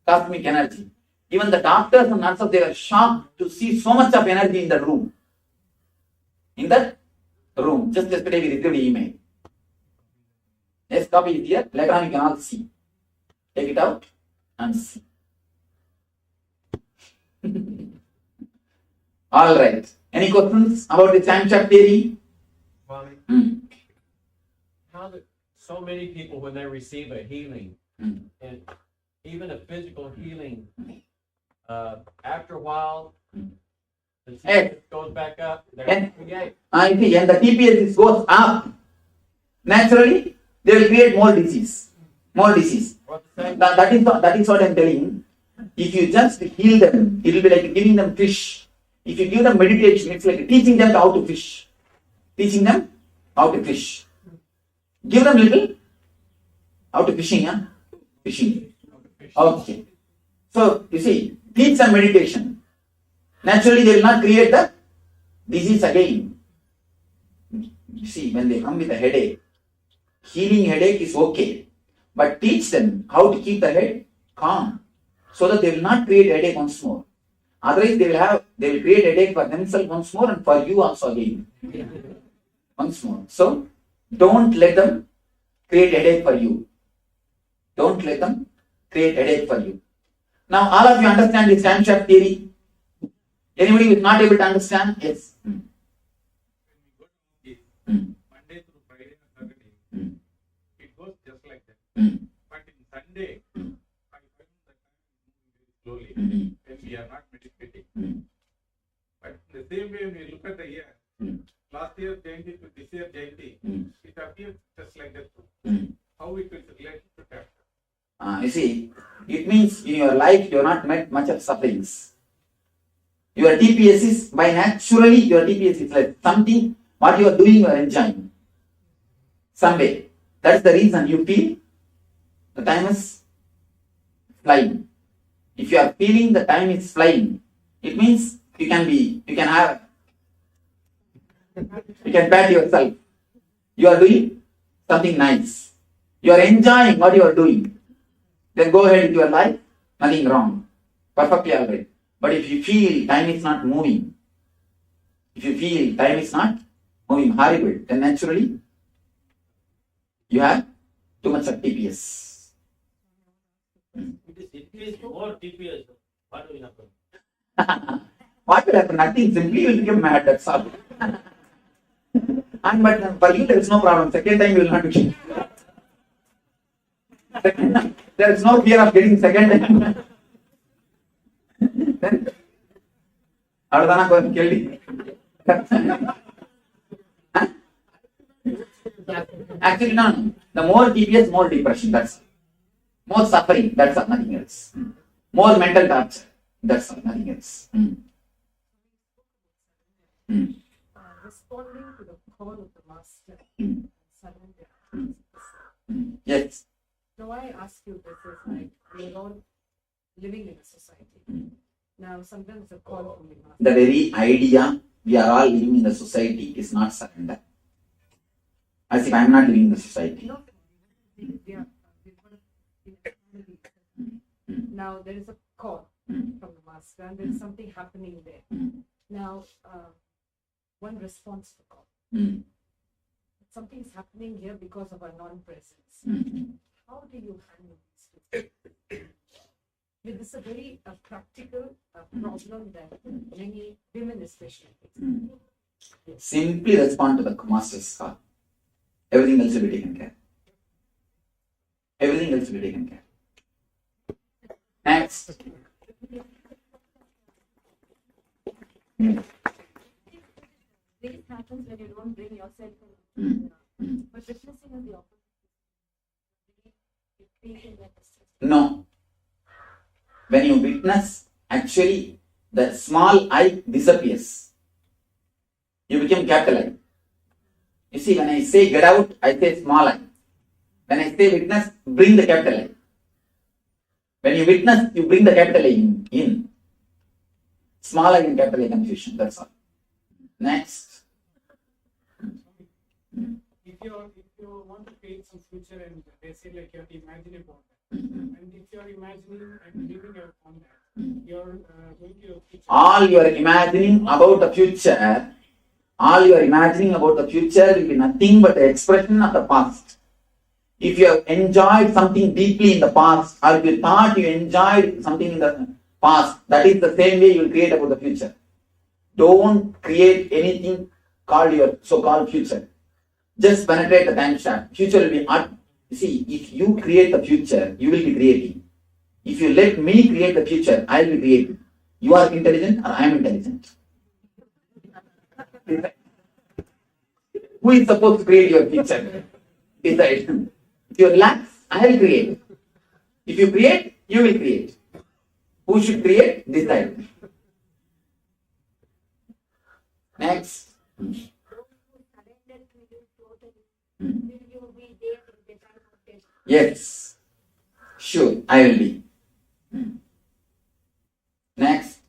cosmic energy. Even the doctors and nurses, they were shocked to see so much of energy in the room. Just yesterday we received an email. Yes, copy is here. Later on you can all see. Take it out and see. All right. Any questions about the time shaft theory? Swami, Hmm. how do so many people, when they receive a healing, and even a physical healing, after a while, the Hey. TPS goes back up, Hey. they're create. I think when the TPS goes up, naturally they will create more disease. More disease. What the same? That is what I am telling. If you just heal them, it will be like giving them fish. If you give them meditation, it's like teaching them how to fish. Teaching them how to fish. Give them little how to fishing, huh? Fishing. Okay. So you see, teach them meditation. Naturally, they will not create the disease again. You see, when they come with a headache, healing headache is okay, but teach them how to keep the head calm, so that they will not create headache once more. Otherwise, they will create headache for themselves once more and for you also again. Once more. So, don't let them create headache for you. Don't let them create headache for you. Now, all of you understand this time shaft theory? Anybody who is not able to understand? Yes. Monday through Friday or Saturday, it goes just like that. But in Sunday, I find the time moving very slowly when we are not meditating. But the same way when we look at the year, last year Jayanti to this year Jayanti, it appears just like that too. How it is related to that? You see, it means in your life you have not met much of sufferings. Your TPS is, by naturally, your TPS is like something, what you are doing, you are enjoying. Some way. That's the reason you feel the time is flying. If you are feeling the time is flying, it means you can pat yourself. You are doing something nice. You are enjoying what you are doing. Then go ahead with your life, nothing wrong. Perfectly alright. But if you feel time is not moving, horrible, then naturally you have too much of TPS. It is increased more TPS. What will happen? What will happen? Nothing. Simply you will become mad. That's all. But for you there is no problem. Second time you will not be. There is no fear of getting second time. Then, actually, no. The more TPS, more depression. That's all. More suffering. That's all. Nothing else. More mental torture. That's all. Nothing else. Responding to the call of the master, surrender. Yes. Now I ask you, this is like we're all living in a society. Now sometimes the call from the master. The very idea we are all living in the society is not surrender. As if I am not living in the society. No, now there is a call from the master and there is something happening there. Now one responds to the call. Something is happening here because of our non-presence. How do you handle this? This is a very practical problem that many women especially face. Simply respond to the master's call. Everything else will be taken care. Everything else will be taken care. Next. This happens when you don't bring yourself in. But witnessing is the opposite. No. When you witness, actually, the small I disappears. You become capital I. You see, when I say get out, I say small I. When I say witness, bring the capital I. When you witness, you bring the capital I in. Small I and capital I confusion, that's all. Next. If you want to create some future and they say like you have to imagine about that, and if you are imagining and living on that, you are going to your future. All you are imagining about the future will be nothing but the expression of the past. If you have enjoyed something deeply in the past, or if you thought you enjoyed something in the past, that is the same way you will create about the future. Don't create anything called your so-called future. Just penetrate the time shaft. Future will be art. See, if you create the future, you will be creating. If you let me create the future, I will be creating. You are intelligent or I am intelligent. Who is supposed to create your future? Decide. If you relax, I will create. If you create, you will create. Who should create? Decide. Next. Yes. Sure, I will be. Next.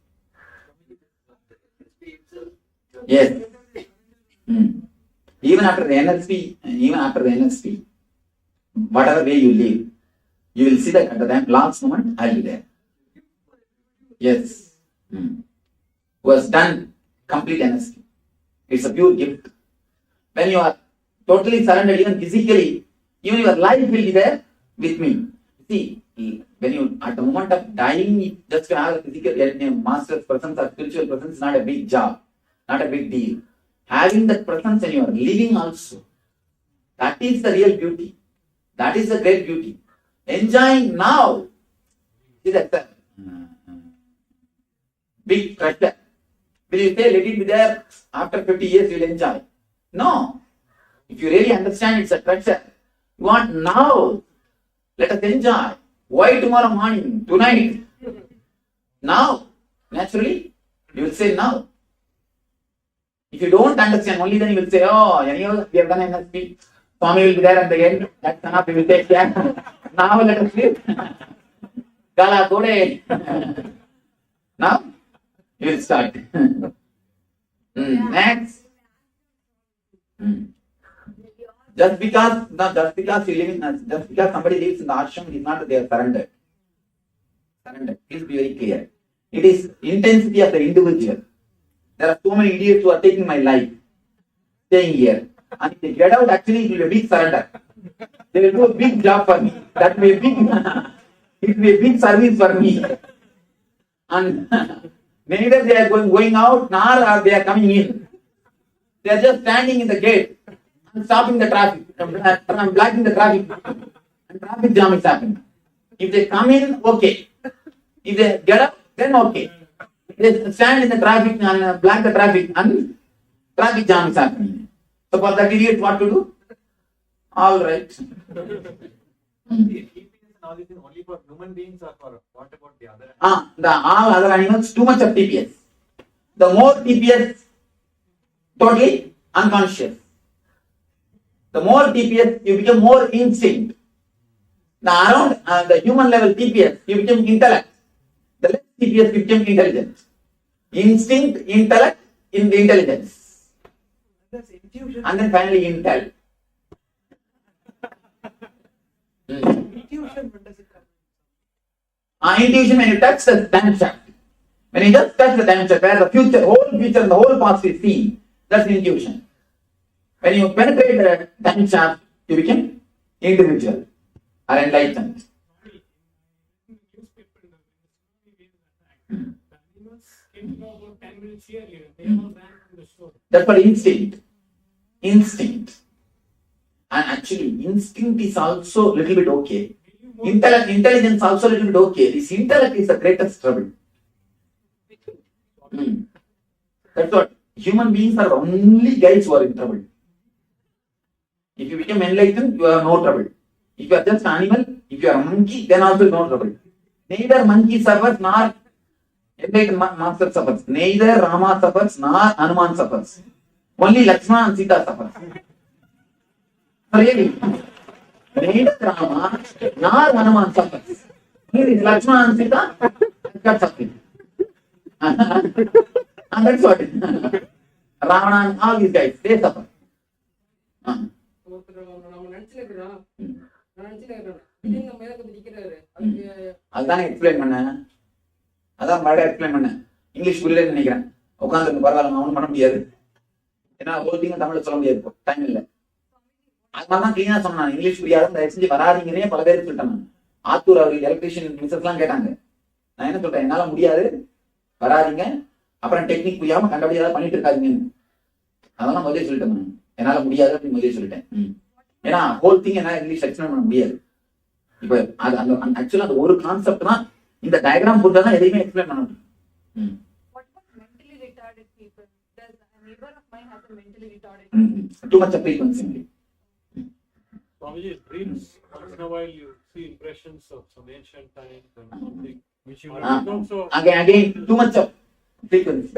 Yes. Even after the NLP, whatever way you live, you will see that at the last moment, I will be there. Yes. Who has done complete NLP. It's a pure gift. When you are totally surrendered, even physically, even your life will be there with me. See, when you, at the moment of dying, just to have a physical master's presence or spiritual presence is not a big job, not a big deal. Having that presence when you are living also, that is the real beauty. That is the great beauty. Enjoying now. See that big treasure. Will you say, let it be there, after 50 years you will enjoy? No. If you really understand it's a treasure, you want now. Let us enjoy. Why tomorrow morning? Tonight? Now. Naturally, you will say now. If you don't understand, only then you will say, oh, anyhow, we have done NSP. Swami will be there at the end. That's enough, we will take care. Now let us sleep. Kala Kode. Now, you will start. Next. Just because you live in, just because somebody lives in the ashram is not that they are surrendered. Surrendered. Please be very clear. It is intensity of the individual. There are so many idiots who are taking my life, staying here. And if they get out, actually, it will be a big surrender. They will do a big job for me. That may be it will be a big service for me. And neither they are going out, nor are they are coming in. They are just standing in the gate and stopping the traffic. I'm blocking the traffic. And traffic jam is happening. If they come in, okay. If they get up, then okay. They stand in the traffic and block the traffic and traffic jam is happening. So for that idiot, what to do? All right. Only for human beings or for what about the other? All other animals, too much of TPS. The more TPS, totally unconscious. The more TPS, you become more instinct. Around the human level TPS, you become intellect. The less TPS, you become intelligent. Instinct, intellect, intelligence. That's intuition. And then finally intel. Intuition, when does it come? Intuition when you touch the time shaft. When you just touch the time shaft, where the whole future and the whole past is seen, that's intuition. When you penetrate the time shaft, you become individual or enlightened. That's what instinct. Instinct. And actually, instinct is also a little bit okay. Intelligence also a little bit okay. This intellect is the greatest trouble. That's what. Human beings are only guys who are in trouble. If you become enlightened, you have no trouble. If you are just animal, if you are a monkey, then also no trouble. Neither monkey suffers nor enlightened master suffers. Neither Rama suffers nor Hanuman suffers. Only Lakshmana and Sita suffers. Really? Neither Rama nor Hanuman suffers. Only Lakshmana and Sita got suffering. And that's what Ravana and all these guys, they suffer. அதுதான் explain பண்ணேன். அதான் மறுபடியும் explain பண்ணேன். English புரியலன்னு நினைக்கிறேன். உட்காந்து பரவாயில்ல, அவனும் பண்ண முடியாது. ஏன்னா ஹோல்டிங்க தமிழ்ல சொல்ல முடியாது, டைம் இல்லை. அது மாதிரிதான் கிளீனா சொன்னான். இங்கிலீஷ் புரியாது, தயவு செஞ்சு வராதிங்கன்னே பல பேருக்கு சொல்லிட்டேன். ஆத்தூர் அவர்கள் எலக்ட்ரிஷியன் மிஸ்ஸஸ் எல்லாம் கேட்டாங்க. நான் என்ன சொல்றேன், என்னால முடியாது, வராதிங்க. அப்புறம் டெக்னிக் புரியாம கண்டபடி ஏதாவது பண்ணிட்டு இருக்காதீங்கன்னு அதெல்லாம் முதலே சொல்லிட்டேன். என்னால முடியாது அப்படின்னு முதலே சொல்லிட்டேன். ஏன்னா ஹோல் திங் என்னால இங்கிலீஷ் எக்ஸ்பிளைன் பண்ண முடியாது. இப்ப அது அந்த ஆக்சுவலா அந்த ஒரு கான்செப்ட் தான் இந்த டயக்ராம் போட்டு தான் எதையுமே எக்ஸ்பிளைன் பண்ண முடியும். What about mentally retarded people? Does a neighbor of mine has a mentally retarded? Too much of frequency. Swamiji, dreams, once in a while you see impressions of some ancient times and something which you also... Again, too much of frequency.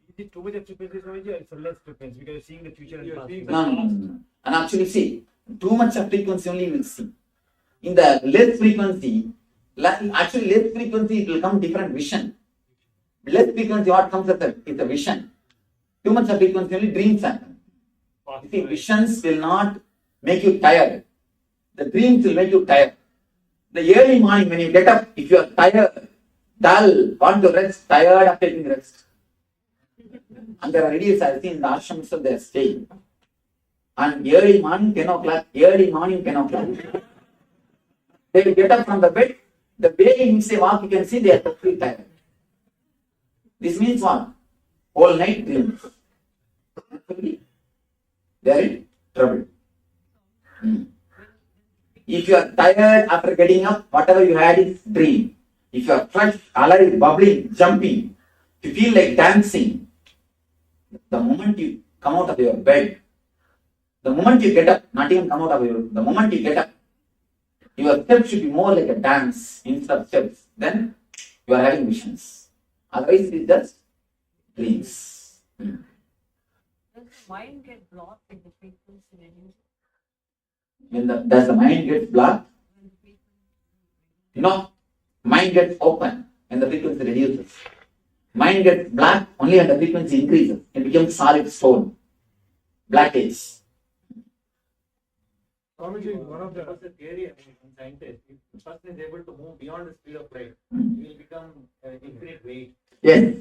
Is it too much of frequency, Swamiji, or it's a less frequency because you're seeing the future and You're past? seeing No. And actually see, too much of frequency only you will see. In the less frequency, it will come different vision. Less frequency, what comes at is the vision. Too much of frequency only dreams happen. You see, visions will not make you tired. The dreams will make you tired. The early morning when you get up, if you are tired, dull, want to rest, tired of taking rest. And there are ladies I see in the ashrams they are staying. And early morning 10 o'clock, they will get up from the bed. The way in which they walk, you can see they are totally tired. This means what? Whole night dreams. They are in trouble. If you are tired after getting up, whatever you had is dream. If you are fresh, alive, bubbling, jumping, if you feel like dancing, the moment you come out of your bed, the moment you get up, not even come out of your, the moment you get up, your steps should be more like a dance instead of steps. Then you are having visions. Otherwise, it is just dreams. Does the mind get blocked in the frequency reduces? Does the mind get blocked? No. Mind gets open when the frequency reduces. Mind gets black only when the frequency increases. It becomes solid stone. Blackage. Swamiji, one of the theory of scientists, if the person is able to move beyond the speed of light, he will become infinite weight. Yes.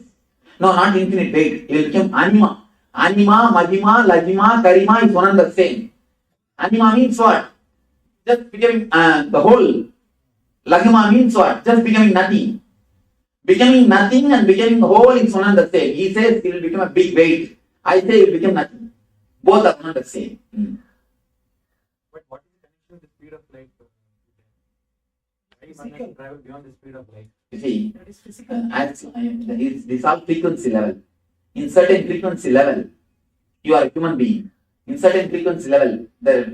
No, not infinite weight. It will become anima. Anima, mahima, lajima, karima is one and the same. Anima means what? Just becoming the whole. Lagima means what? Just becoming nothing. Becoming nothing and becoming whole is one and the same. He says it will become a big weight. I say it will become nothing. Both are one and the same. But what is the connection with the speed of light? Why one can travel beyond the speed of light? You see, That is physical. this is all frequency level. In certain frequency level, you are a human being. In certain frequency level,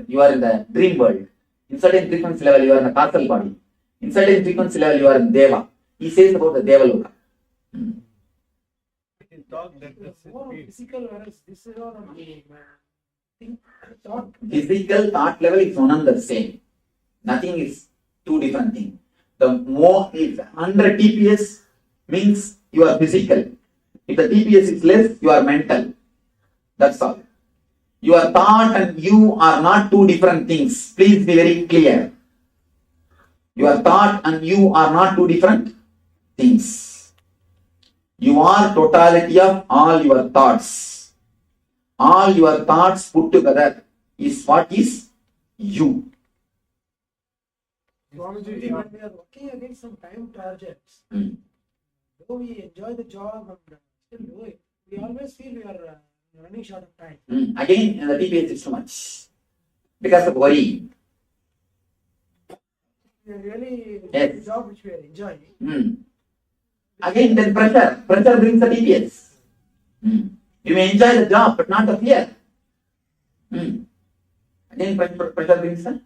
you are in the dream world. In certain frequency level, you are in the castle body. In certain frequency level, you are in Deva. He says about the Devaloka. in thought that It's that's more it. physical, whereas this is all on think thought. Physical thought level is one and the same. Nothing is two different things. The more if 100 TPS means you are physical. If the TPS is less, you are mental. That's all. Your thought and you are not two different things. Please be very clear. Your thought and you are not two different things. You are totality of all your thoughts. All your thoughts put together is what is you. Swamiji, When we are working against some time targets, though we enjoy the job and still do it, we always feel we are running short of time. Again, the TPS is too much because of worry. We are really Yes. doing the job which we are enjoying. Again, then pressure. Pressure brings the TPS. You may enjoy the job, but not the fear. Again, pressure brings the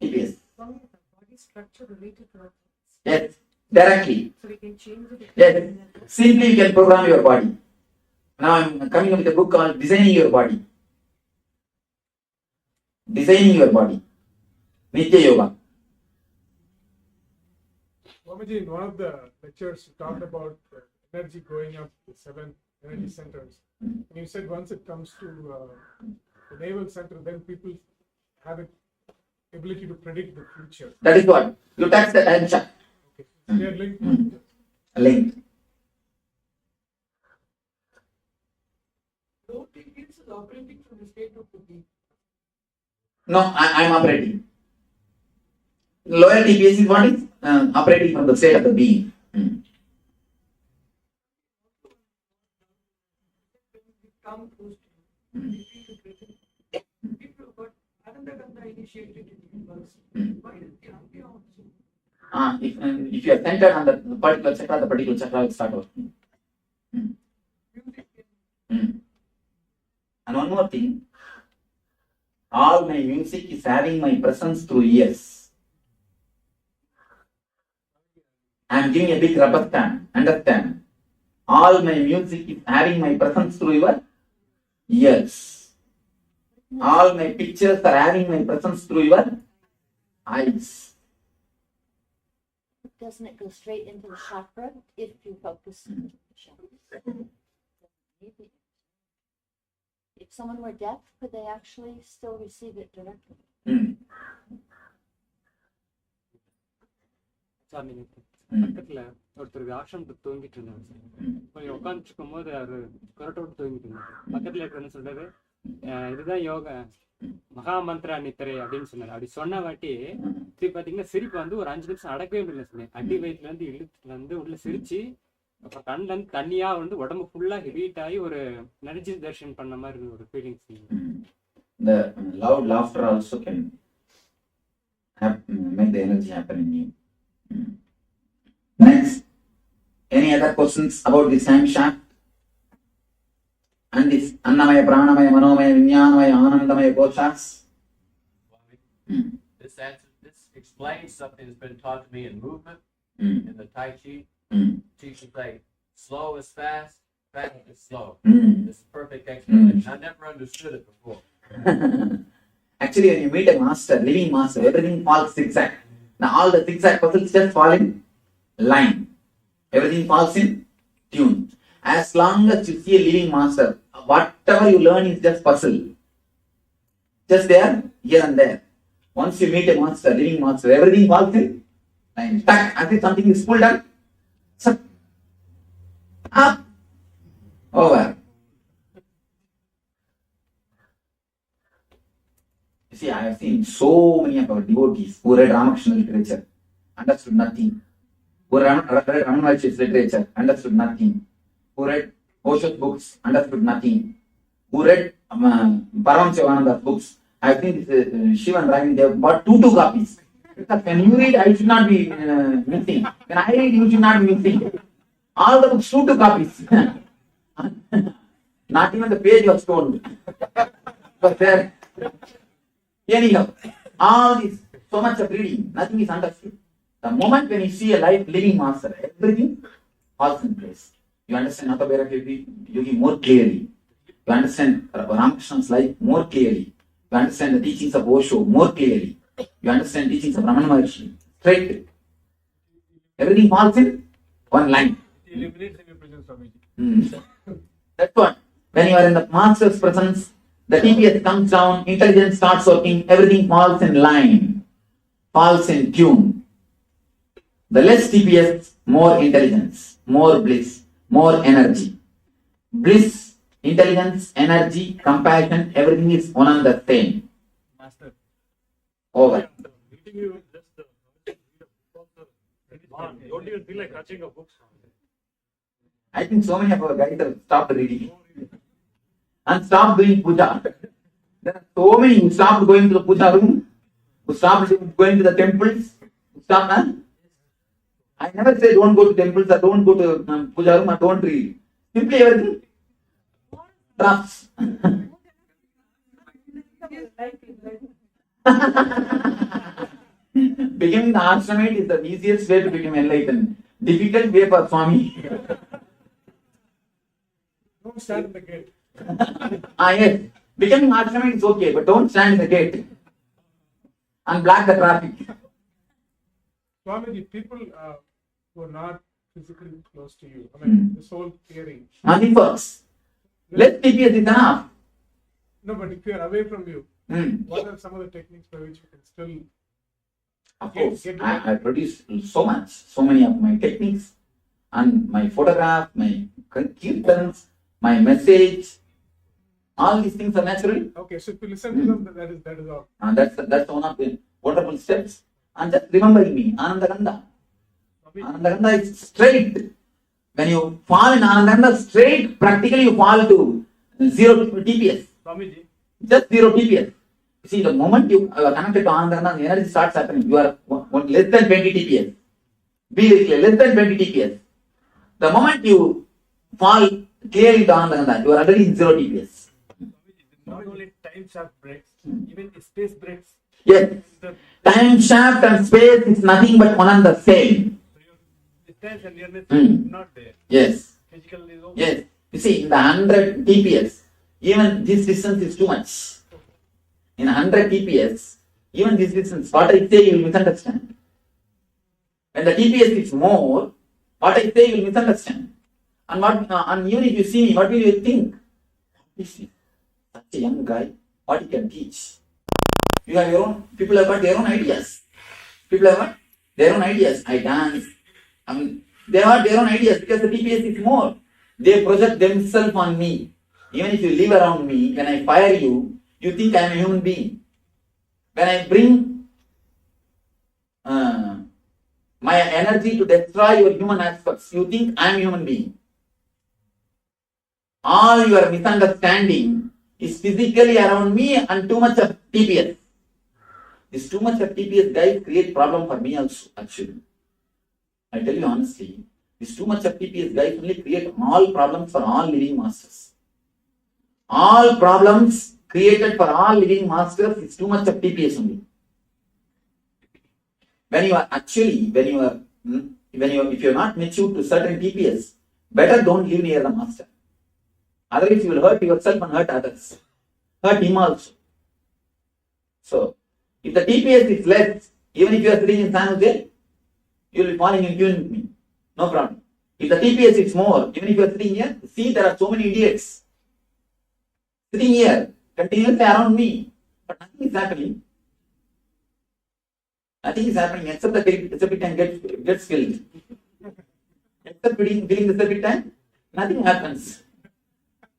TPS. Some of the body structure related to our thoughts. Yes, directly. So we can change it. Yes, simply you can program your body. Now I'm coming up with a book called Designing Your Body. Designing Your Body. Nitya Yoga. Swamiji, in one of the lectures, you talked about energy going up to 7 energy centers. And you said once it comes to the naval center, then people have the ability to predict the future. That is what? You touch the time shaft. Okay. They are linked. Link. Low TPS is operating from the state of the being. No, I am operating. Lower TPS is what is operating from the state of the being. calm close to you. You feel the presence. People, but Ananda initiated it first. Why did the Angya also? If you are centered on the particular chakra, the particular chakra will start working. Music And one more thing, all my music is having my presence through ears. I am giving a big rubber stamp, understand? All my music is having my presence through your ears. All my pictures are having my presence through your eyes. Doesn't it go straight into the chakra if you focus on the chakra? Maybe. If someone were deaf, could they actually still receive it directly? பக்கத்துல ஒருத்தருக்கு ஆசிரமத்துக்கு தூங்கிட்டு இருந்தாங்க sir. கொஞ்சம் உட்காந்துட்டு இருக்கும் போது அவரு கொரட்டோட்டு தூங்கிட்டு இருந்தாரு. பக்கத்துல இருக்கிறன்னு சொல்றாரு, இதுதான் யோகா மகா மந்திரா நித்திரை அப்படின்னு சொன்னாரு. அப்படி சொன்ன வாட்டி திருப்பி பாத்தீங்கன்னா சிரிப்பு வந்து ஒரு 5 நிமிஷம் அடக்கவே முடியல சொன்னேன். அடி வயிற்றுல இருந்து இழுத்துட்டு வந்து உள்ள சிரிச்சு அப்புறம் கண்ணுல இருந்து தண்ணியா வந்து உடம்பு ஃபுல்லா ஹீட் ஆகி ஒரு எனர்ஜி தர்ஷன் பண்ண மாதிரி ஒரு feelings. The loud laughter also can make the energy happen in you. Next, any other questions about the same shaft? And this Annamaya, Pranamaya, Manomaya, Vinyanamaya, Anandamaya, Koshas? This explains something that's been taught to me in movement, in the Tai Chi. Teachers say, slow is fast, fast is slow. This is perfect explanation. I never understood it before. Actually, when you meet a master, living master, everything falls zigzag. Now all the zigzag puzzles just fall in line. Everything falls in tune. As long as you see a living master, whatever you learn is just puzzle. Just there, here and there. Once you meet a master, living master, everything falls in line. Tack, as if something is pulled up. Up. Over. You see, I have seen so many of our devotees who read Ramakrishna literature, understood nothing. Who read Ramanuj's literature, understood nothing. Who read Koshas books, understood nothing. Who read Paramashivoham books. I think Shivan writing, they have bought two copies. Because when you read, I should not be missing. When I read, you should not be missing. All the books, two copies. Not even the page was torn. But there. Anyhow, all this, so much of reading, nothing is understood. The moment when you see a living master, everything falls in place. You understand Atma Yogi more clearly. You understand Ramakrishna's life more clearly. You understand the teachings of Osho more clearly. You understand teachings of Ramana Maharshi straight. Everything falls in one line. That's what. When you are in the master's presence, the TPS comes down, intelligence starts working, everything falls in line, falls in tune. The less TPS, more intelligence, more bliss, more energy. Bliss, intelligence, energy, compassion, everything is one and the same. Master. Over. Don't even feel like touching a book. I think so many of our guys have stopped reading and stopped doing puja. There are so many who stopped going to the puja room, who stopped going to the temples, who stopped. I never say don't go to temples or don't go to puja room or don't read. Simply everything drops. Becoming the ashramite is the easiest way to become enlightened. Difficult way for Swami. Don't stand in the gate. Yes. Becoming ashramite is okay, but don't stand in the gate and block the traffic. Swamiji, people who are not physically close to you, I mean, this whole theory. Nothing works. Let's TPS is enough. No, but if you are away from you, what are some of the techniques by which you can still? Of course, I produce so much, so many of my techniques and my photograph, my kirtans, my message. All these things are natural. Okay, so if you listen to them, that is all. And that's one of the wonderful steps. And just remembering me, Anandaganda. Anandaganda is straight. When you fall in Anandaganda straight, practically you fall to Zero TPS. Swamiji, Just zero TPS. See, the moment you are connected to Anandana, the energy starts happening. You are less than 20 TPS. Be very clear, less than 20 TPS. The moment you fall clearly into Anandana, you are already in zero TPS. not only time shaft breaks, even space breaks. Yes. Time shaft and space is nothing but one and the same. So your distance and nearness Mm. is not there. Yes. Physical is over. Yes. You see, in the 100 TPS, even this distance is too much. In 100 TPS, even this distance, what I say you will misunderstand. When the TPS is more, what I say you will misunderstand. And even if you see me, what will you think? This is such a young guy, what he can teach. You have your own, people have got their own ideas. People have got their own ideas. I dance. They have their own ideas because the TPS is more. They project themselves on me. Even if you live around me, when I fire you, you think I am a human being. When I bring my energy to destroy your human aspects, you think I am a human being. All your misunderstanding is physically around me and too much of TPS. This too much of TPS guys create problem for me also, actually. I tell you honestly, this too much of TPS guys only create all problems for all living masters. All problems created for all living masters is too much of TPS only. When you are actually, if you are not mature to certain TPS, better don't live near the master. Otherwise you will hurt yourself and hurt others. Hurt him also. So, if the TPS is less, even if you are sitting in San Jose, you will be falling in tune with me. No problem. If the TPS is more, even if you are sitting here, see there are so many idiots sitting here, continuously around me, but nothing is happening. Nothing is happening except the septic tank gets filled. Except filling the septic tank, nothing happens.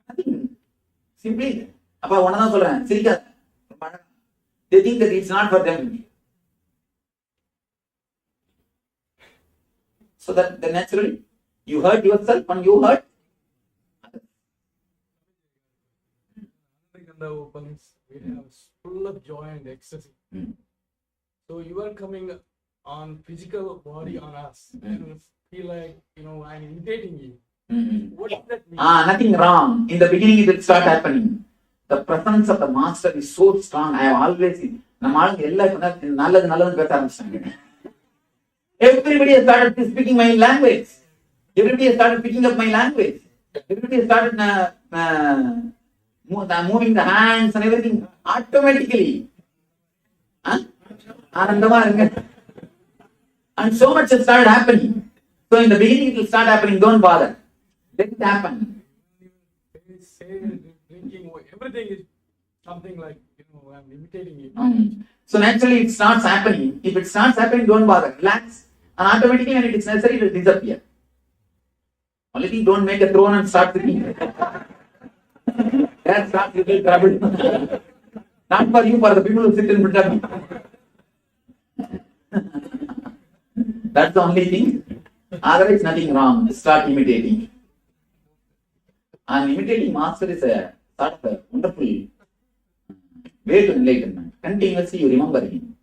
Nothing. Simply, they think that it's not for them. So that then naturally, you hurt yourself and you hurt others. The opens, we have full of joy and ecstasy. So you are coming on physical body on us and feel like, I'm imitating you. What does that mean? Nothing wrong. In the beginning it will start happening. The presence of the master is so strong. I have always seen. Everybody has started speaking my language. Everybody has started picking up my language. Everybody has started moving the hands and everything automatically. And so much has started happening. So in the beginning it will start happening. Don't bother. Let it happen. Drinking, everything is something like, I'm imitating you. So naturally it starts happening. If it starts happening, don't bother. Relax. And automatically when it is necessary, it will disappear. Only thing, don't make a throne and start sitting. That starts little trouble. Not for you, for the people who sit in front of you. That's the only thing. Otherwise, nothing wrong. Start imitating. And imitating master is a sort of a wonderful way to enlightenment. Continuously you remember him.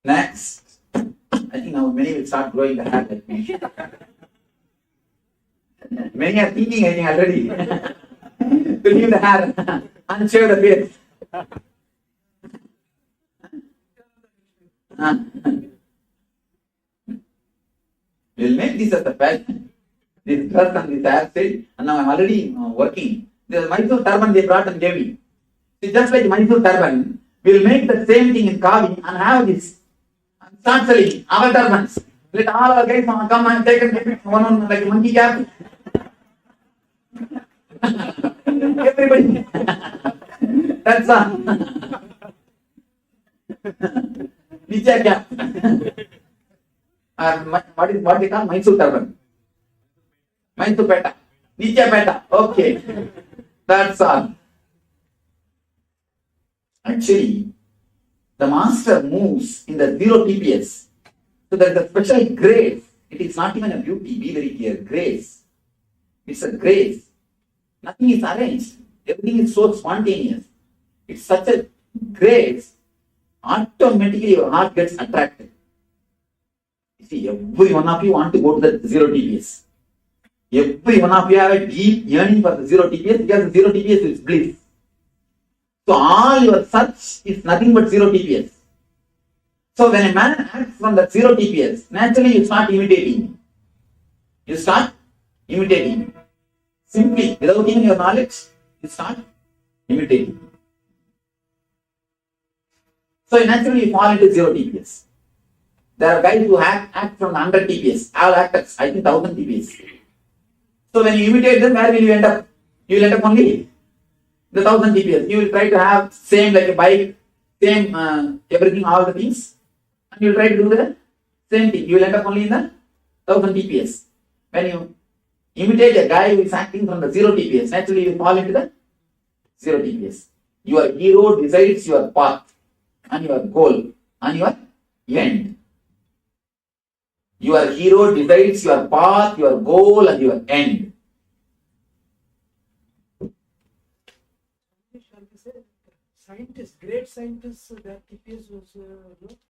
Next, I think now many will start growing the hair like me. Many are thinking, I think, already to leave the hair and shave the beard. We'll make this as a fashion. This dress and this hairstyle, and now I'm already working. The Mysore turban they brought and gave me. It's just like Mysore turban. We'll make the same thing in Kavi and have this. And start selling our turbans. Let all our guys come and take one like a monkey cap. Everybody. That's all. Nithya cap. What they call Mysore turban. Mysore peta. Nithya peta. Okay. That's all. Actually, the master moves in the 0 TPS. So there is a special grace It is not even a beauty, be very clear. Grace. It's a grace. Nothing is arranged. Everything is so spontaneous. It's such a grace. Automatically your heart gets attracted. You see, every one of you want to go to the 0 TPS. Every one of you have a deep yearning for the 0 TPS because the 0 TPS is bliss. So all your search is nothing but 0 TPS. So when a man acts from the 0 TPS, naturally you start imitating him. You start imitating him. Simply, without even your knowledge, you start imitating him. So naturally you fall into 0 TPS. There are guys who act from 100 TPS. All actors, I think 1000 TPS. So when you imitate them, where will you end up? You will end up only the 1000 TPS. You will try to have same like a bike, same everything, all the things. And you will try to do the same thing. You will end up only in the 1000 TPS. When you imitate a guy who is acting from the 0 TPS, naturally you fall into the 0 TPS. Your hero decides your path and your goal and your end. Your hero decides your path, your goal and your end. Shall we say, scientists, great scientists, their TPS was low?